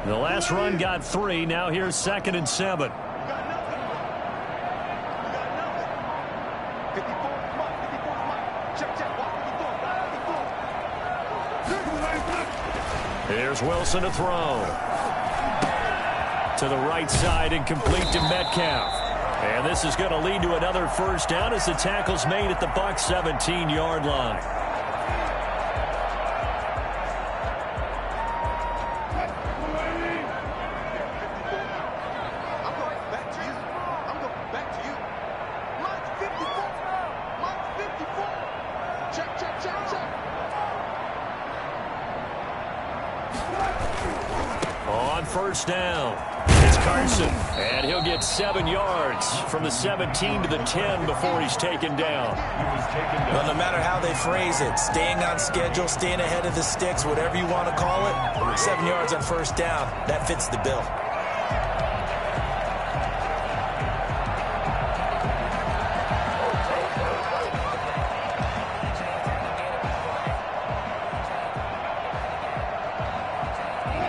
The last run got 3. Now here's 2nd and 7. Here's Wilson to throw. To the right side and complete to Metcalf. And this is going to lead to another first down as the tackle's made at the Bucs 17-yard line. On first down, it's Carson, and he'll get 7 yards from the 17 to the 10 before he's taken down. Well, no matter how they phrase it, staying on schedule, staying ahead of the sticks, whatever you want to call it, 7 yards on first down, that fits the bill.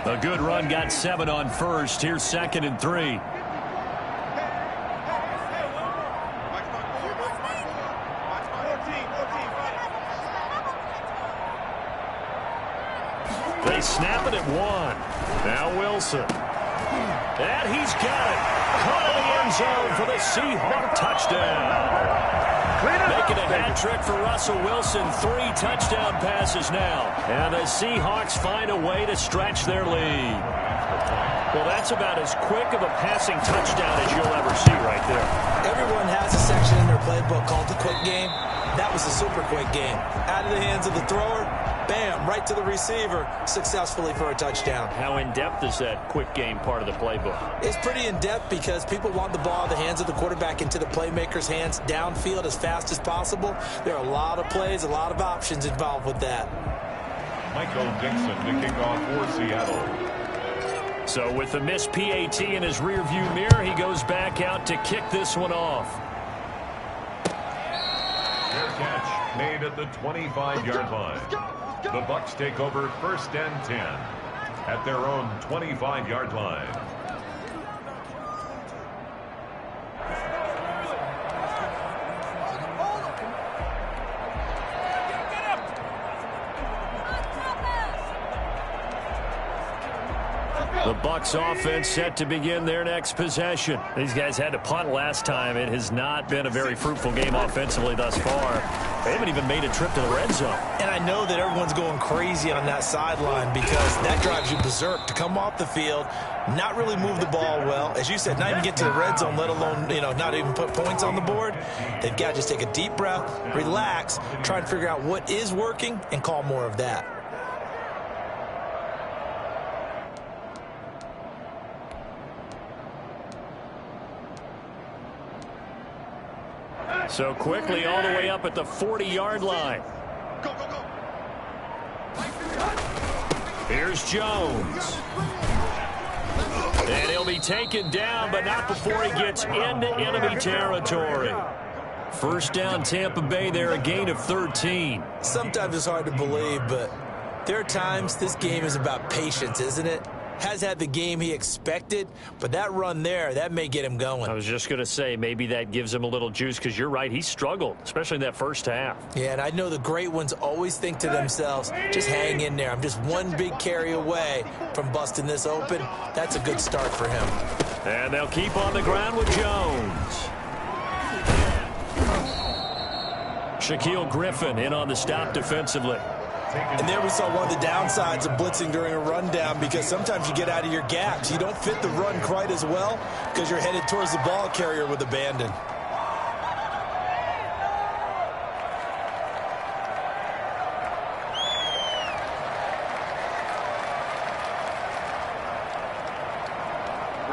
A good run got 7 on first. Here's 2nd and 3. Wilson. And he's got it. Caught in the end zone for the Seahawk touchdown. Making a hat trick for Russell Wilson. 3 touchdown passes now. And the Seahawks find a way to stretch their lead. Well, that's about as quick of a passing touchdown as you'll ever see right there. Everyone has a section in their playbook called the quick game. That was a super quick game. Out of the hands of the thrower, bam, right to the receiver, successfully for a touchdown. How in-depth is that quick game part of the playbook? It's pretty in-depth because people want the ball in the hands of the quarterback into the playmaker's hands downfield as fast as possible. There are a lot of plays, a lot of options involved with that. Michael Dixon to kick off for Seattle. So with the missed PAT in his rearview mirror, he goes back out to kick this one off. Their catch made at the 25-yard line. The Bucs take over 1st and 10 at their own 25-yard line. The Bucs offense set to begin their next possession. These guys had to punt last time. It has not been a very fruitful game offensively thus far. They haven't even made a trip to the red zone. And I know that everyone's going crazy on that sideline because that drives you berserk to come off the field, not really move the ball well. As you said, not even get to the red zone, let alone, not even put points on the board. They've got to just take a deep breath, relax, try and figure out what is working, and call more of that. So quickly all the way up at the 40-yard line. Here's Jones. And he'll be taken down, but not before he gets into enemy territory. First down, Tampa Bay there, a gain of 13. Sometimes it's hard to believe, but there are times this game is about patience, isn't it? Has had the game he expected, but that run there, that may get him going. I was just going to say, maybe that gives him a little juice because you're right, he struggled, especially in that first half. Yeah, and I know the great ones always think to themselves, just hang in there. I'm just one big carry away from busting this open. That's a good start for him. And they'll keep on the ground with Jones. Shaquille Griffin in on the stop defensively. And there we saw one of the downsides of blitzing during a rundown because sometimes you get out of your gaps. You don't fit the run quite as well because you're headed towards the ball carrier with abandon.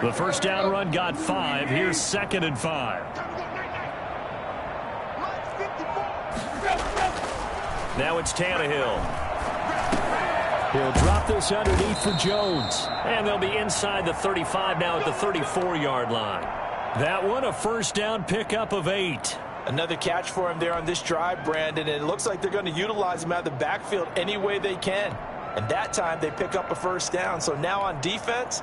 The first down run got 5. Here's 2nd and 5. Now it's Tannehill. He'll drop this underneath for Jones. And they'll be inside the 35 now at the 34-yard line. That one a first down pickup of 8. Another catch for him there on this drive, Brandon, and it looks like they're going to utilize him out of the backfield any way they can. And that time they pick up a first down. So now on defense,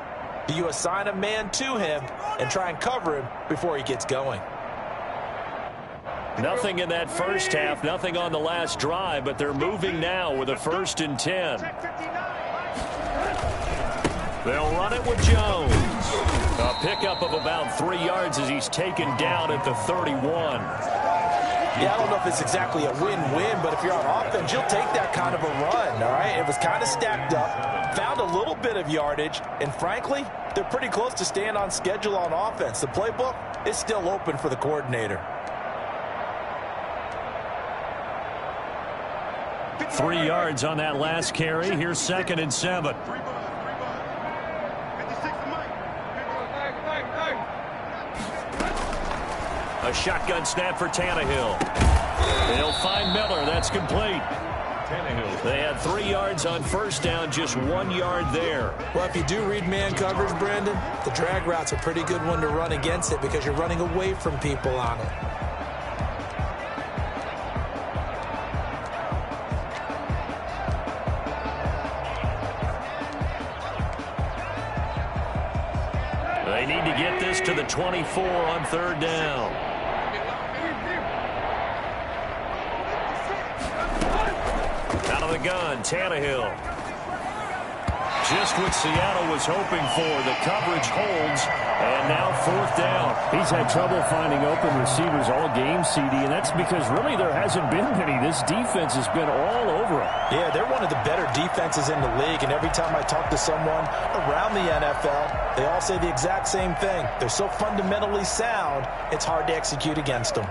do you assign a man to him and try and cover him before he gets going? Nothing in that first half, nothing on the last drive, but they're moving now with a 1st and 10. They'll run it with Jones. A pickup of about 3 yards as he's taken down at the 31. Yeah, I don't know if it's exactly a win-win, but if you're on offense, you'll take that kind of a run, all right? It was kind of stacked up, found a little bit of yardage, and frankly, they're pretty close to staying on schedule on offense. The playbook is still open for the coordinator. 3 yards on that last carry. Here's 2nd and 7. A shotgun snap for Tannehill. They'll find Miller. That's complete. They had 3 yards on first down, just 1 yard there. Well, if you do read man coverage, Brandon, the drag route's a pretty good one to run against it because you're running away from people on it. They need to get this to the 24 on 3rd down. Out of the gun, Tannehill. Just what Seattle was hoping for. The coverage holds, and now 4th down. He's had trouble finding open receivers all game, CD, and that's because really there hasn't been many. This defense has been all over him. Yeah, they're one of the better defenses in the league, and every time I talk to someone around the NFL, they all say the exact same thing. They're so fundamentally sound, it's hard to execute against them.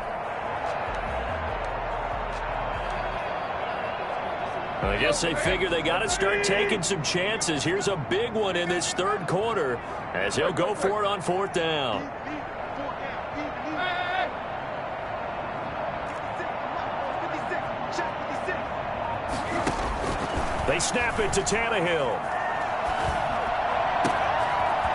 I guess they figure they got to start taking some chances. Here's a big one in this 3rd quarter as he'll go for it on 4th down. They snap it to Tannehill.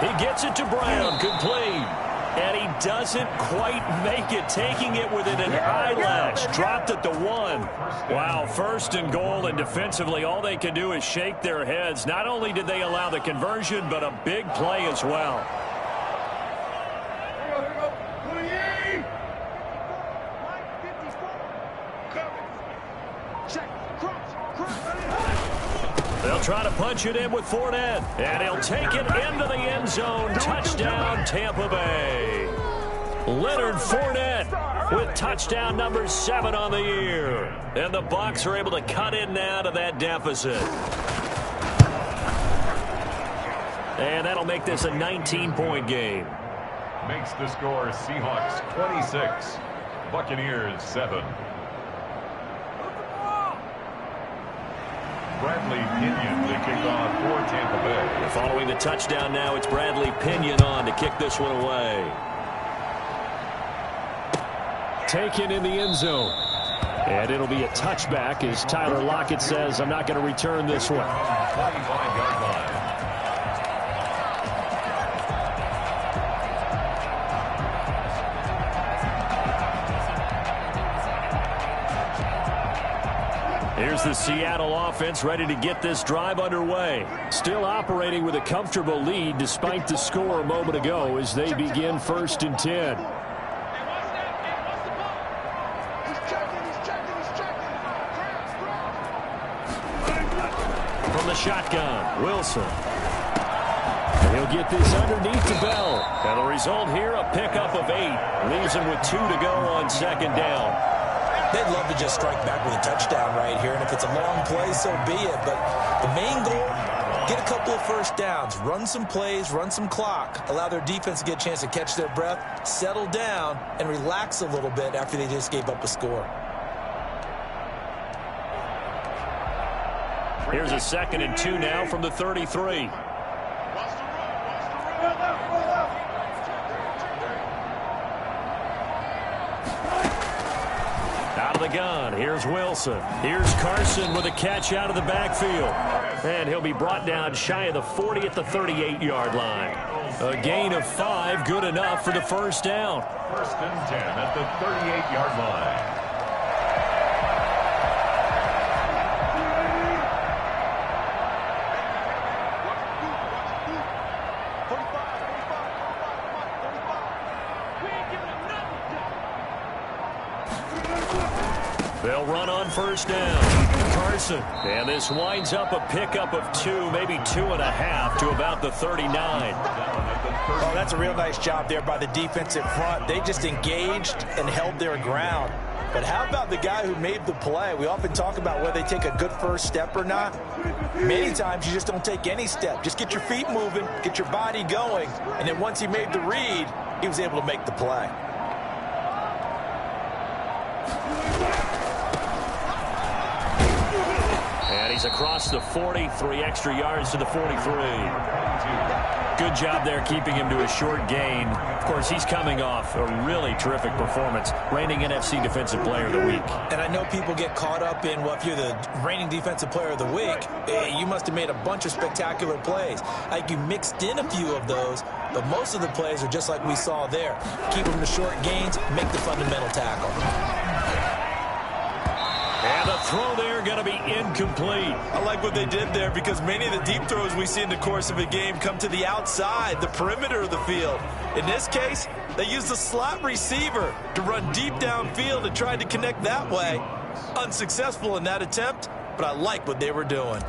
He gets it to Brown, complete. And he doesn't quite make it, taking it within an eyelash. Dropped at the 1. Wow, 1st and goal, and defensively all they can do is shake their heads. Not only did they allow the conversion, but a big play as well. They'll try to punch it in with Fournette, and he'll take it into the end zone. Touchdown, Tampa Bay. Leonard Fournette with touchdown number 7 on the year. And the Bucs are able to cut in now to that deficit. And that'll make this a 19-point game. Makes the score Seahawks 26, Buccaneers 7. Bradley Pinion to kick off for Tampa Bay. Following the touchdown now, it's Bradley Pinion on to kick this one away. Taken in the end zone. And it'll be a touchback as Tyler Lockett says, I'm not going to return this one. 25-yard line. Here's the Seattle offense ready to get this drive underway. Still operating with a comfortable lead despite the score a moment ago as they begin 1st and 10. From the shotgun, Wilson. And he'll get this underneath the Bell. And the result here, a pickup of 8. Leaves him with 2 to go on 2nd down. They'd love to just strike back with a touchdown right here, and if it's a long play, so be it. But the main goal, get a couple of 1st downs, run some plays, run some clock, allow their defense to get a chance to catch their breath, settle down, and relax a little bit after they just gave up a score. Here's a 2nd and 2 now from the 33. The gun. Here's Wilson. Here's Carson with a catch out of the backfield. And he'll be brought down shy of the 40 at the 38-yard line. A gain of 5, good enough for the 1st down. 1st and 10 at the 38-yard line. They'll run on 1st down. Carson. And this winds up a pickup of 2, maybe 2.5 to about the 39. Oh, that's a real nice job there by the defensive front. They just engaged and held their ground. But how about the guy who made the play? We often talk about whether they take a good 1st step or not. Many times you just don't take any step. Just get your feet moving, get your body going, and then once he made the read, he was able to make the play. And he's across the 40, 3 extra yards to the 43. Good job there keeping him to a short gain. Of course, he's coming off a really terrific performance, reigning NFC Defensive Player of the Week. And I know people get caught up in, well, if you're the reigning Defensive Player of the Week, you must have made a bunch of spectacular plays. Like you mixed in a few of those, but most of the plays are just like we saw there. Keep them to short gains, make the fundamental tackle. And the throw there going to be incomplete. I like what they did there because many of the deep throws we see in the course of a game come to the outside, the perimeter of the field. In this case, they used the slot receiver to run deep downfield and tried to connect that way. Unsuccessful in that attempt, but I like what they were doing.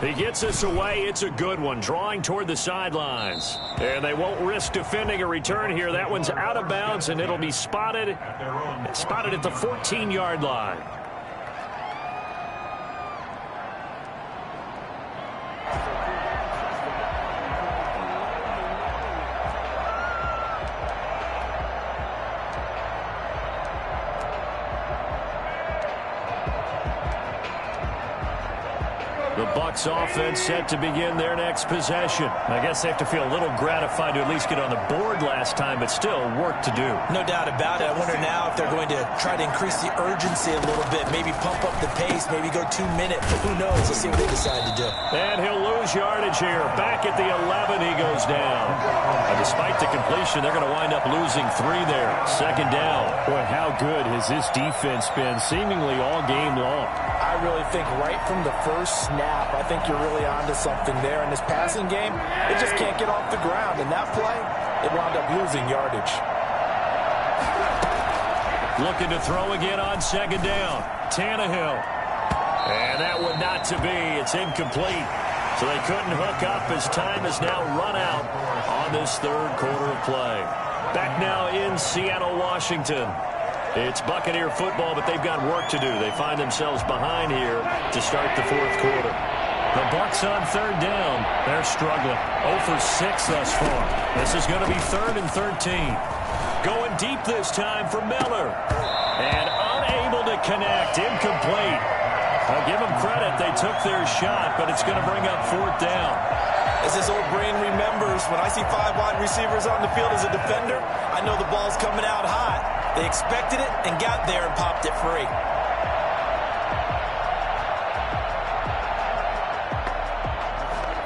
He gets us away. It's a good one, drawing toward the sidelines. And they won't risk defending a return here. That one's out of bounds, and it'll be spotted at the 14-yard line. The Bucs offense set to begin their next possession. I guess they have to feel a little gratified to at least get on the board last time, but still work to do. No doubt about it. I wonder now if they're going to try to increase the urgency a little bit, maybe pump up the pace, maybe go 2 minutes. Who knows? Let's see what they decide to do. And he'll lose yardage here. Back at the 11, he goes down. And despite the completion, they're going to wind up losing 3 there. Second down. Boy, how good has this defense been seemingly all game long? I really think right from the first snap, I think you're really onto something there. In this passing game, it just can't get off the ground. In that play, it wound up losing yardage. Looking to throw again on second down. Tannehill. And that one not to be. It's incomplete. So they couldn't hook up as time has now run out on this third quarter of play. Back now in Seattle, Washington. It's Buccaneer football, but they've got work to do. They find themselves behind here to start the fourth quarter. The Bucs on third down. They're struggling. 0 for 6 thus far. This is going to be 3rd and 13. Going deep this time for Miller. And unable to connect. Incomplete. I'll give them credit. They took their shot, but it's going to bring up 4th down. As his old brain remembers, when I see 5 wide receivers on the field as a defender, I know the ball's coming out hot. They expected it and got there and popped it free.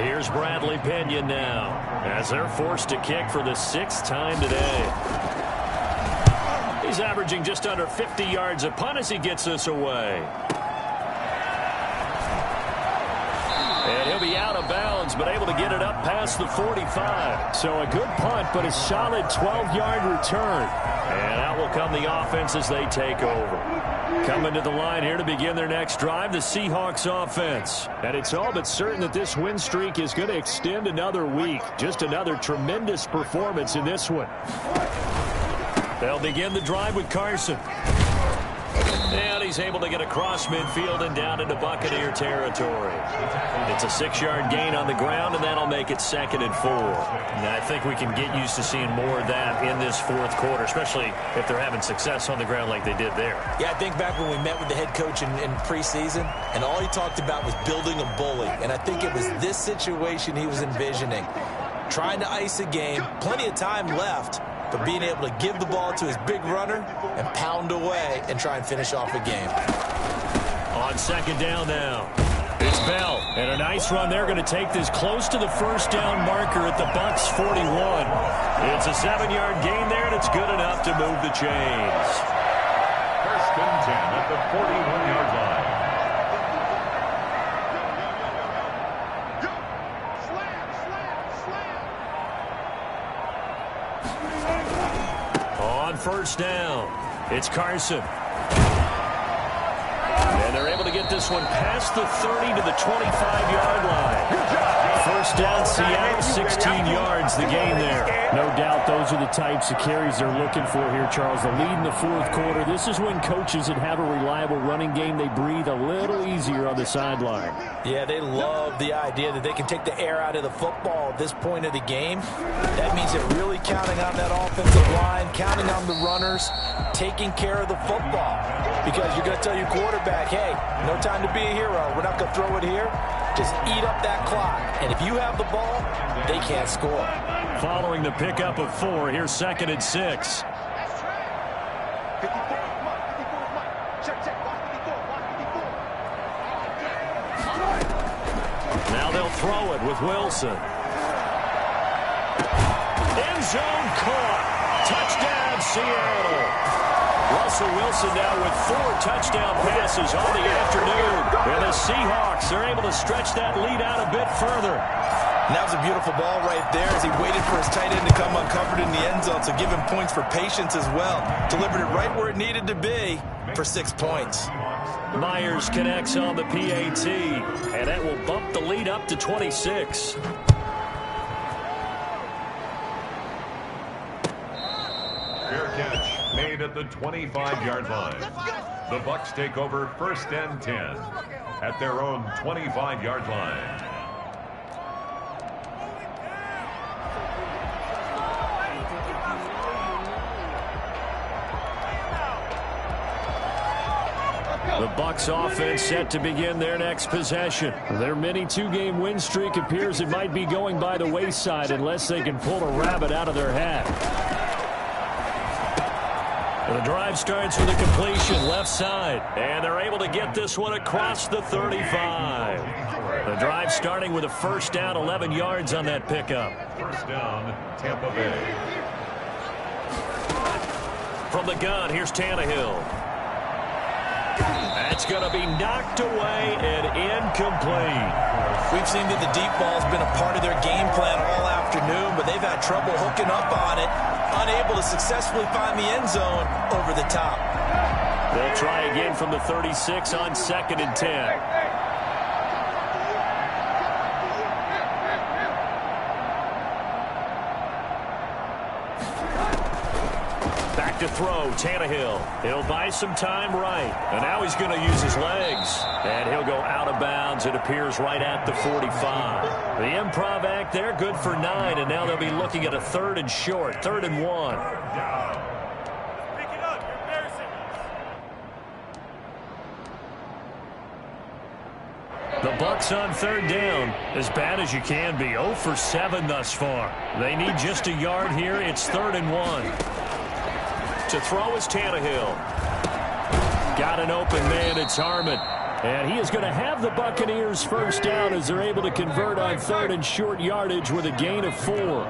Here's Bradley Pinion now as they're forced to kick for the 6th time today. He's averaging just under 50 yards a punt as he gets this away. And he'll be out of bounds, but able to get it up past the 45. So a good punt, but a solid 12-yard return. And out will come the offense as they take over. Coming to the line here to begin their next drive, the Seahawks offense. And it's all but certain that this win streak is going to extend another week. Just another tremendous performance in this one. They'll begin the drive with Carson. And he's able to get across midfield and down into Buccaneer territory. It's a 6-yard gain on the ground, and that'll make it 2nd and 4. And I think we can get used to seeing more of that in this fourth quarter, especially if they're having success on the ground like they did there. Yeah, I think back when we met with the head coach in preseason, and all he talked about was building a bully. And I think it was this situation he was envisioning. Trying to ice a game, plenty of time left, but being able to give the ball to his big runner and pound away and try and finish off a game. On second down now, it's Bell. And a nice run. They're going to take this close to the first down marker at the Bucs 41. It's a 7-yard gain there, and it's good enough to move the chains. 1st and 10 at the 41-yard line. On first down, it's Carson. And they're able to get this one past the 30 to the 25-yard line. First down, Seattle, 16 yards, the gain there. No doubt those are the types of carries they're looking for here, Charles. The lead in the fourth quarter. This is when coaches that have a reliable running game, they breathe a little easier on the sideline. Yeah, they love the idea that they can take the air out of the football at this point of the game. That means they're really counting on that offensive line, counting on the runners, taking care of the football. Because you're going to tell your quarterback, hey, no time to be a hero. We're not going to throw it here. Just eat up that clock. And if you have the ball, they can't score. Following the pickup of 4, here's 2nd and 6. Now they'll throw it with Wilson. End zone caught. Touchdown, Seattle. Russell Wilson now with 4 touchdown passes on the afternoon. And the Seahawks are able to stretch that lead out a bit further. And that was a beautiful ball right there as he waited for his tight end to come uncovered in the end zone. So give him points for patience as well. Delivered it right where it needed to be for 6 points. Myers connects on the PAT. And that will bump the lead up to 26. Fair catch made at the 25-yard line. The Bucs take over 1st and 10 at their own 25-yard line. The Bucs offense set to begin their next possession. Their mini 2-game win streak appears it might be going by the wayside unless they can pull a rabbit out of their hat. The drive starts with a completion left side, and they're able to get this one across the 35. The drive starting with a 1st down, 11 yards on that pickup. 1st down, Tampa Bay. From the gun, here's Tannehill. That's going to be knocked away and incomplete. We've seen that the deep ball's been a part of their game plan all afternoon, but they've had trouble hooking up on it, unable to successfully find the end zone over the top. They'll try again from the 36 on 2nd and 10. To throw, Tannehill. He'll buy some time right. And now he's going to use his legs. And he'll go out of bounds. It appears right at the 45. The improv act there, good for 9. And now they'll be looking at a 3rd and short, 3rd and 1. Pick it up. You're embarrassing us. The Bucs on 3rd down. As bad as you can be. 0 for 7 thus far. They need just a yard here. It's 3rd and 1. To throw is Tannehill. Got an open man. It's Harmon. And he is going to have the Buccaneers 1st down as they're able to convert on 3rd and short yardage with a gain of 4.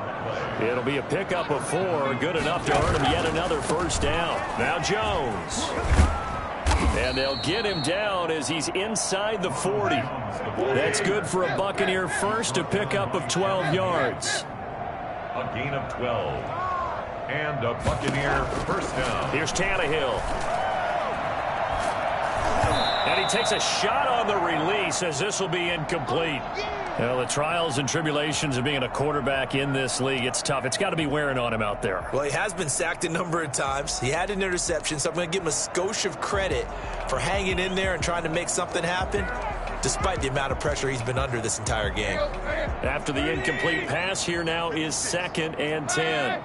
It'll be a pickup of 4. Good enough to earn him yet another 1st down. Now Jones. And they'll get him down as he's inside the 40. That's good for a Buccaneer 1st, a pickup of 12 yards. A gain of 12. And a Buccaneer 1st down. Here's Tannehill. And he takes a shot on the release as this will be incomplete. Well, the trials and tribulations of being a quarterback in this league, it's tough. It's got to be wearing on him out there. Well, he has been sacked a number of times. He had an interception, so I'm going to give him a skosh of credit for hanging in there and trying to make something happen, despite the amount of pressure he's been under this entire game. After the incomplete pass, here now is 2nd and 10.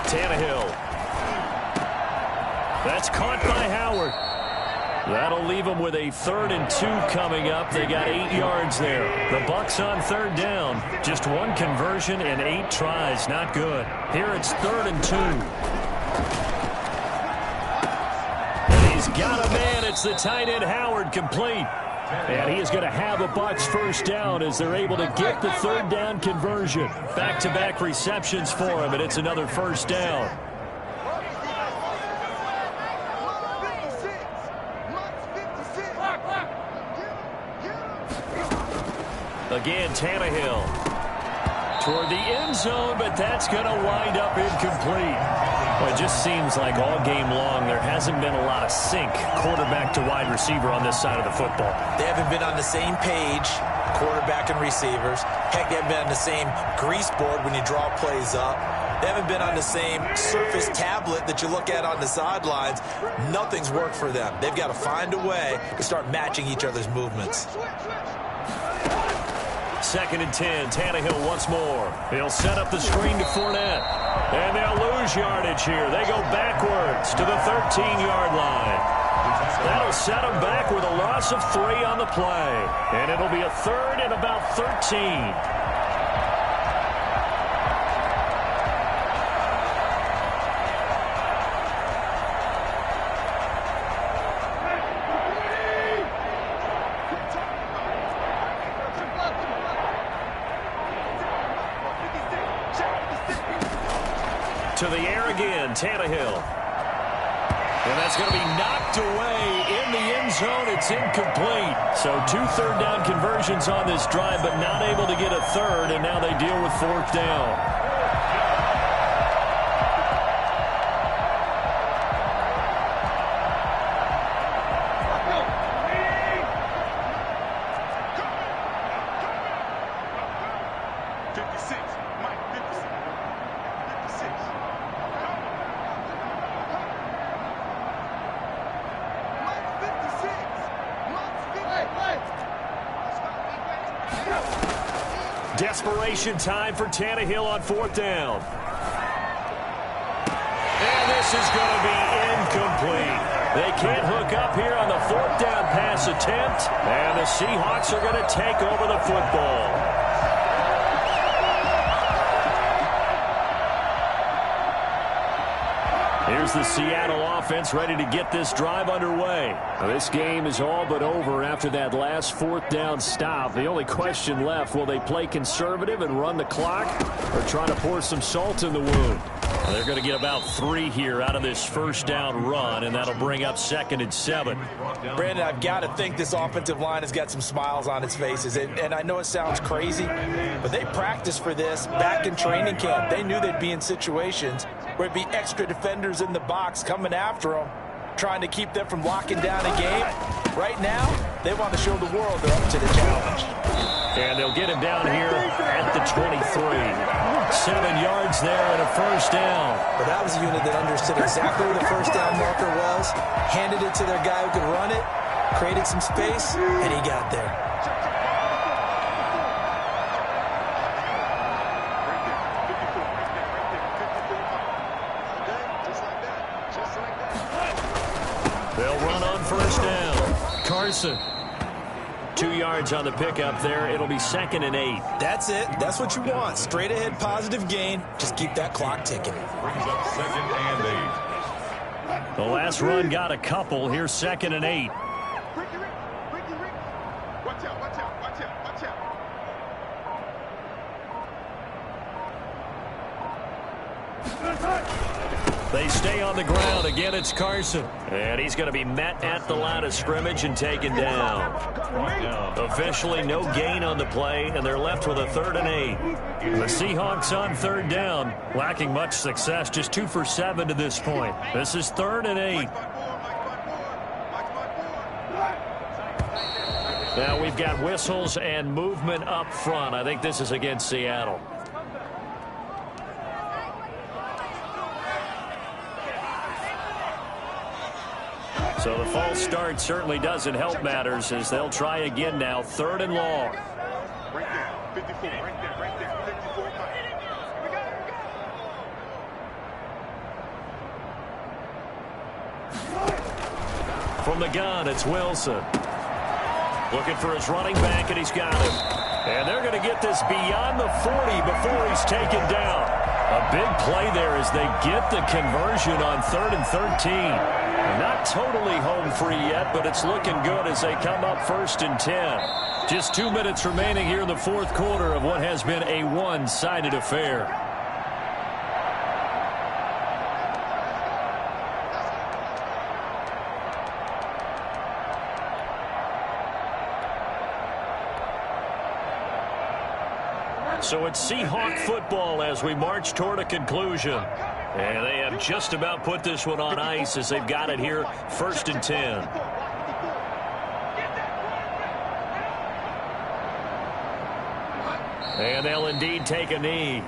Tannehill. That's caught by Howard. That'll leave them with a 3rd and 2 coming up. They got 8 yards there. The Bucs on 3rd down. Just 1 conversion and 8 tries. Not good. Here it's 3rd and 2. And he's got a man. It's the tight end Howard, complete. And he is going to have a Bucs 1st down as they're able to get the 3rd down conversion. Back-to-back receptions for him, and it's another 1st down. Again, Tannehill toward the end zone, but that's going to wind up incomplete. Well, it just seems like all game long there hasn't been a lot of sync quarterback to wide receiver on this side of the football. They haven't been on the same page, quarterback and receivers. Heck, they haven't been on the same grease board when you draw plays up. They haven't been on the same surface tablet that you look at on the sidelines. Nothing's worked for them. They've got to find a way to start matching each other's movements. 2nd and 10. Tannehill once more. He'll set up the screen to Fournette. And they'll lose yardage here. They go backwards to the 13-yard line. That'll set them back with a loss of 3 on the play. And it'll be a 3rd and about 13. To the air again, Tannehill. And that's going to be knocked away in the end zone. It's incomplete. So 2 third-down conversions on this drive, but not able to get a third, and now they deal with 4th down. Desperation time for Tannehill on 4th down. And this is going to be incomplete. They can't hook up here on the 4th down pass attempt. And the Seahawks are going to take over the football. Here's the Seattle offense ready to get this drive underway. Now, this game is all but over after that last 4th down stop. The only question left, will they play conservative and run the clock or try to pour some salt in the wound? Well, they're going to get about 3 here out of this 1st down run, and that'll bring up 2nd and 7. Brandon, I've got to think this offensive line has got some smiles on its faces. And I know it sounds crazy, but they practiced for this back in training camp. They knew they'd be in situations where it'd be extra defenders in the box coming after them, trying to keep them from locking down a game. Right now, they want to show the world they're up to the challenge. And they'll get him down here at the 23. 7 yards there and a 1st down. But that was a unit that understood exactly where the 1st down marker was, handed it to their guy who could run it, created some space, and he got there. They'll run on 1st down. Carson. 2 yards on the pickup there. It'll be 2nd and 8. That's it. That's what you want. Straight ahead positive gain. Just keep that clock ticking. Brings up 2nd and 8. The last run got a couple. Here's 2nd and 8. Watch out, watch out, watch out, watch out. They stay on the ground. Again, it's Carson. And he's going to be met at the line of scrimmage and taken down. Officially no gain on the play, and they're left with a 3rd and 8. The Seahawks on 3rd down, lacking much success, just 2 for 7 to this point. This is 3rd and 8. Now we've got whistles and movement up front. I think this is against Seattle. So the false start certainly doesn't help matters as they'll try again now. 3rd and long. Right there, 54, right there, right there, 54. From the gun, it's Wilson. Looking for his running back, and he's got him. And they're going to get this beyond the 40 before he's taken down. A big play there as they get the conversion on 3rd and 13. Not totally home free yet, but it's looking good as they come up 1st and 10. Just 2 minutes remaining here in the 4th quarter of what has been a one-sided affair. So it's Seahawk football as we march toward a conclusion. And they have just about put this one on ice as they've got it here, 1st and 10. And they'll indeed take a knee.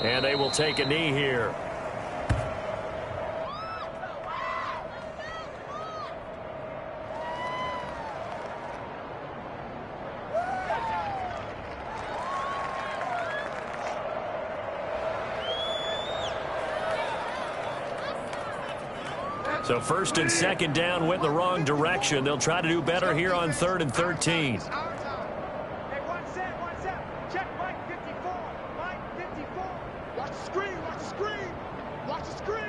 And they will take a knee here. So first and second down went the wrong direction. They'll try to do better here on 3rd and 13. Watch the screen, watch the screen, watch the screen.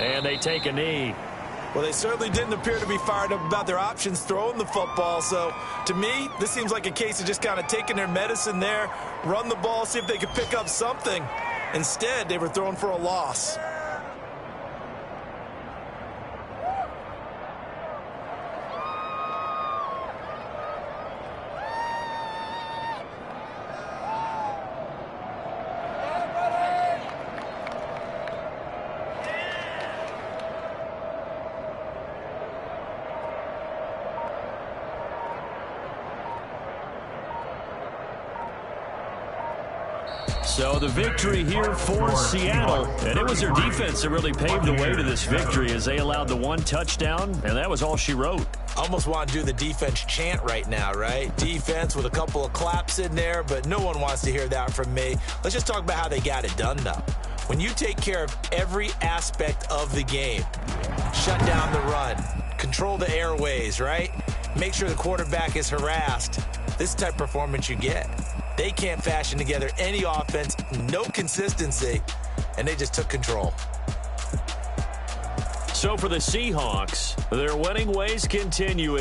And they take a knee. Well, they certainly didn't appear to be fired up about their options throwing the football. So, to me, this seems like a case of just kind of taking their medicine there, run the ball, see if they could pick up something. Instead, they were throwing for a loss. So the victory here for Seattle. And it was their defense that really paved the way to this victory as they allowed the one touchdown, and that was all she wrote. Almost want to do the defense chant right now, right? Defense with a couple of claps in there, but no one wants to hear that from me. Let's just talk about how they got it done, though. When you take care of every aspect of the game, shut down the run, control the airways, right? Make sure the quarterback is harassed. This type of performance you get. They can't fashion together any offense, no consistency, and they just took control. So for the Seahawks, their winning ways continue.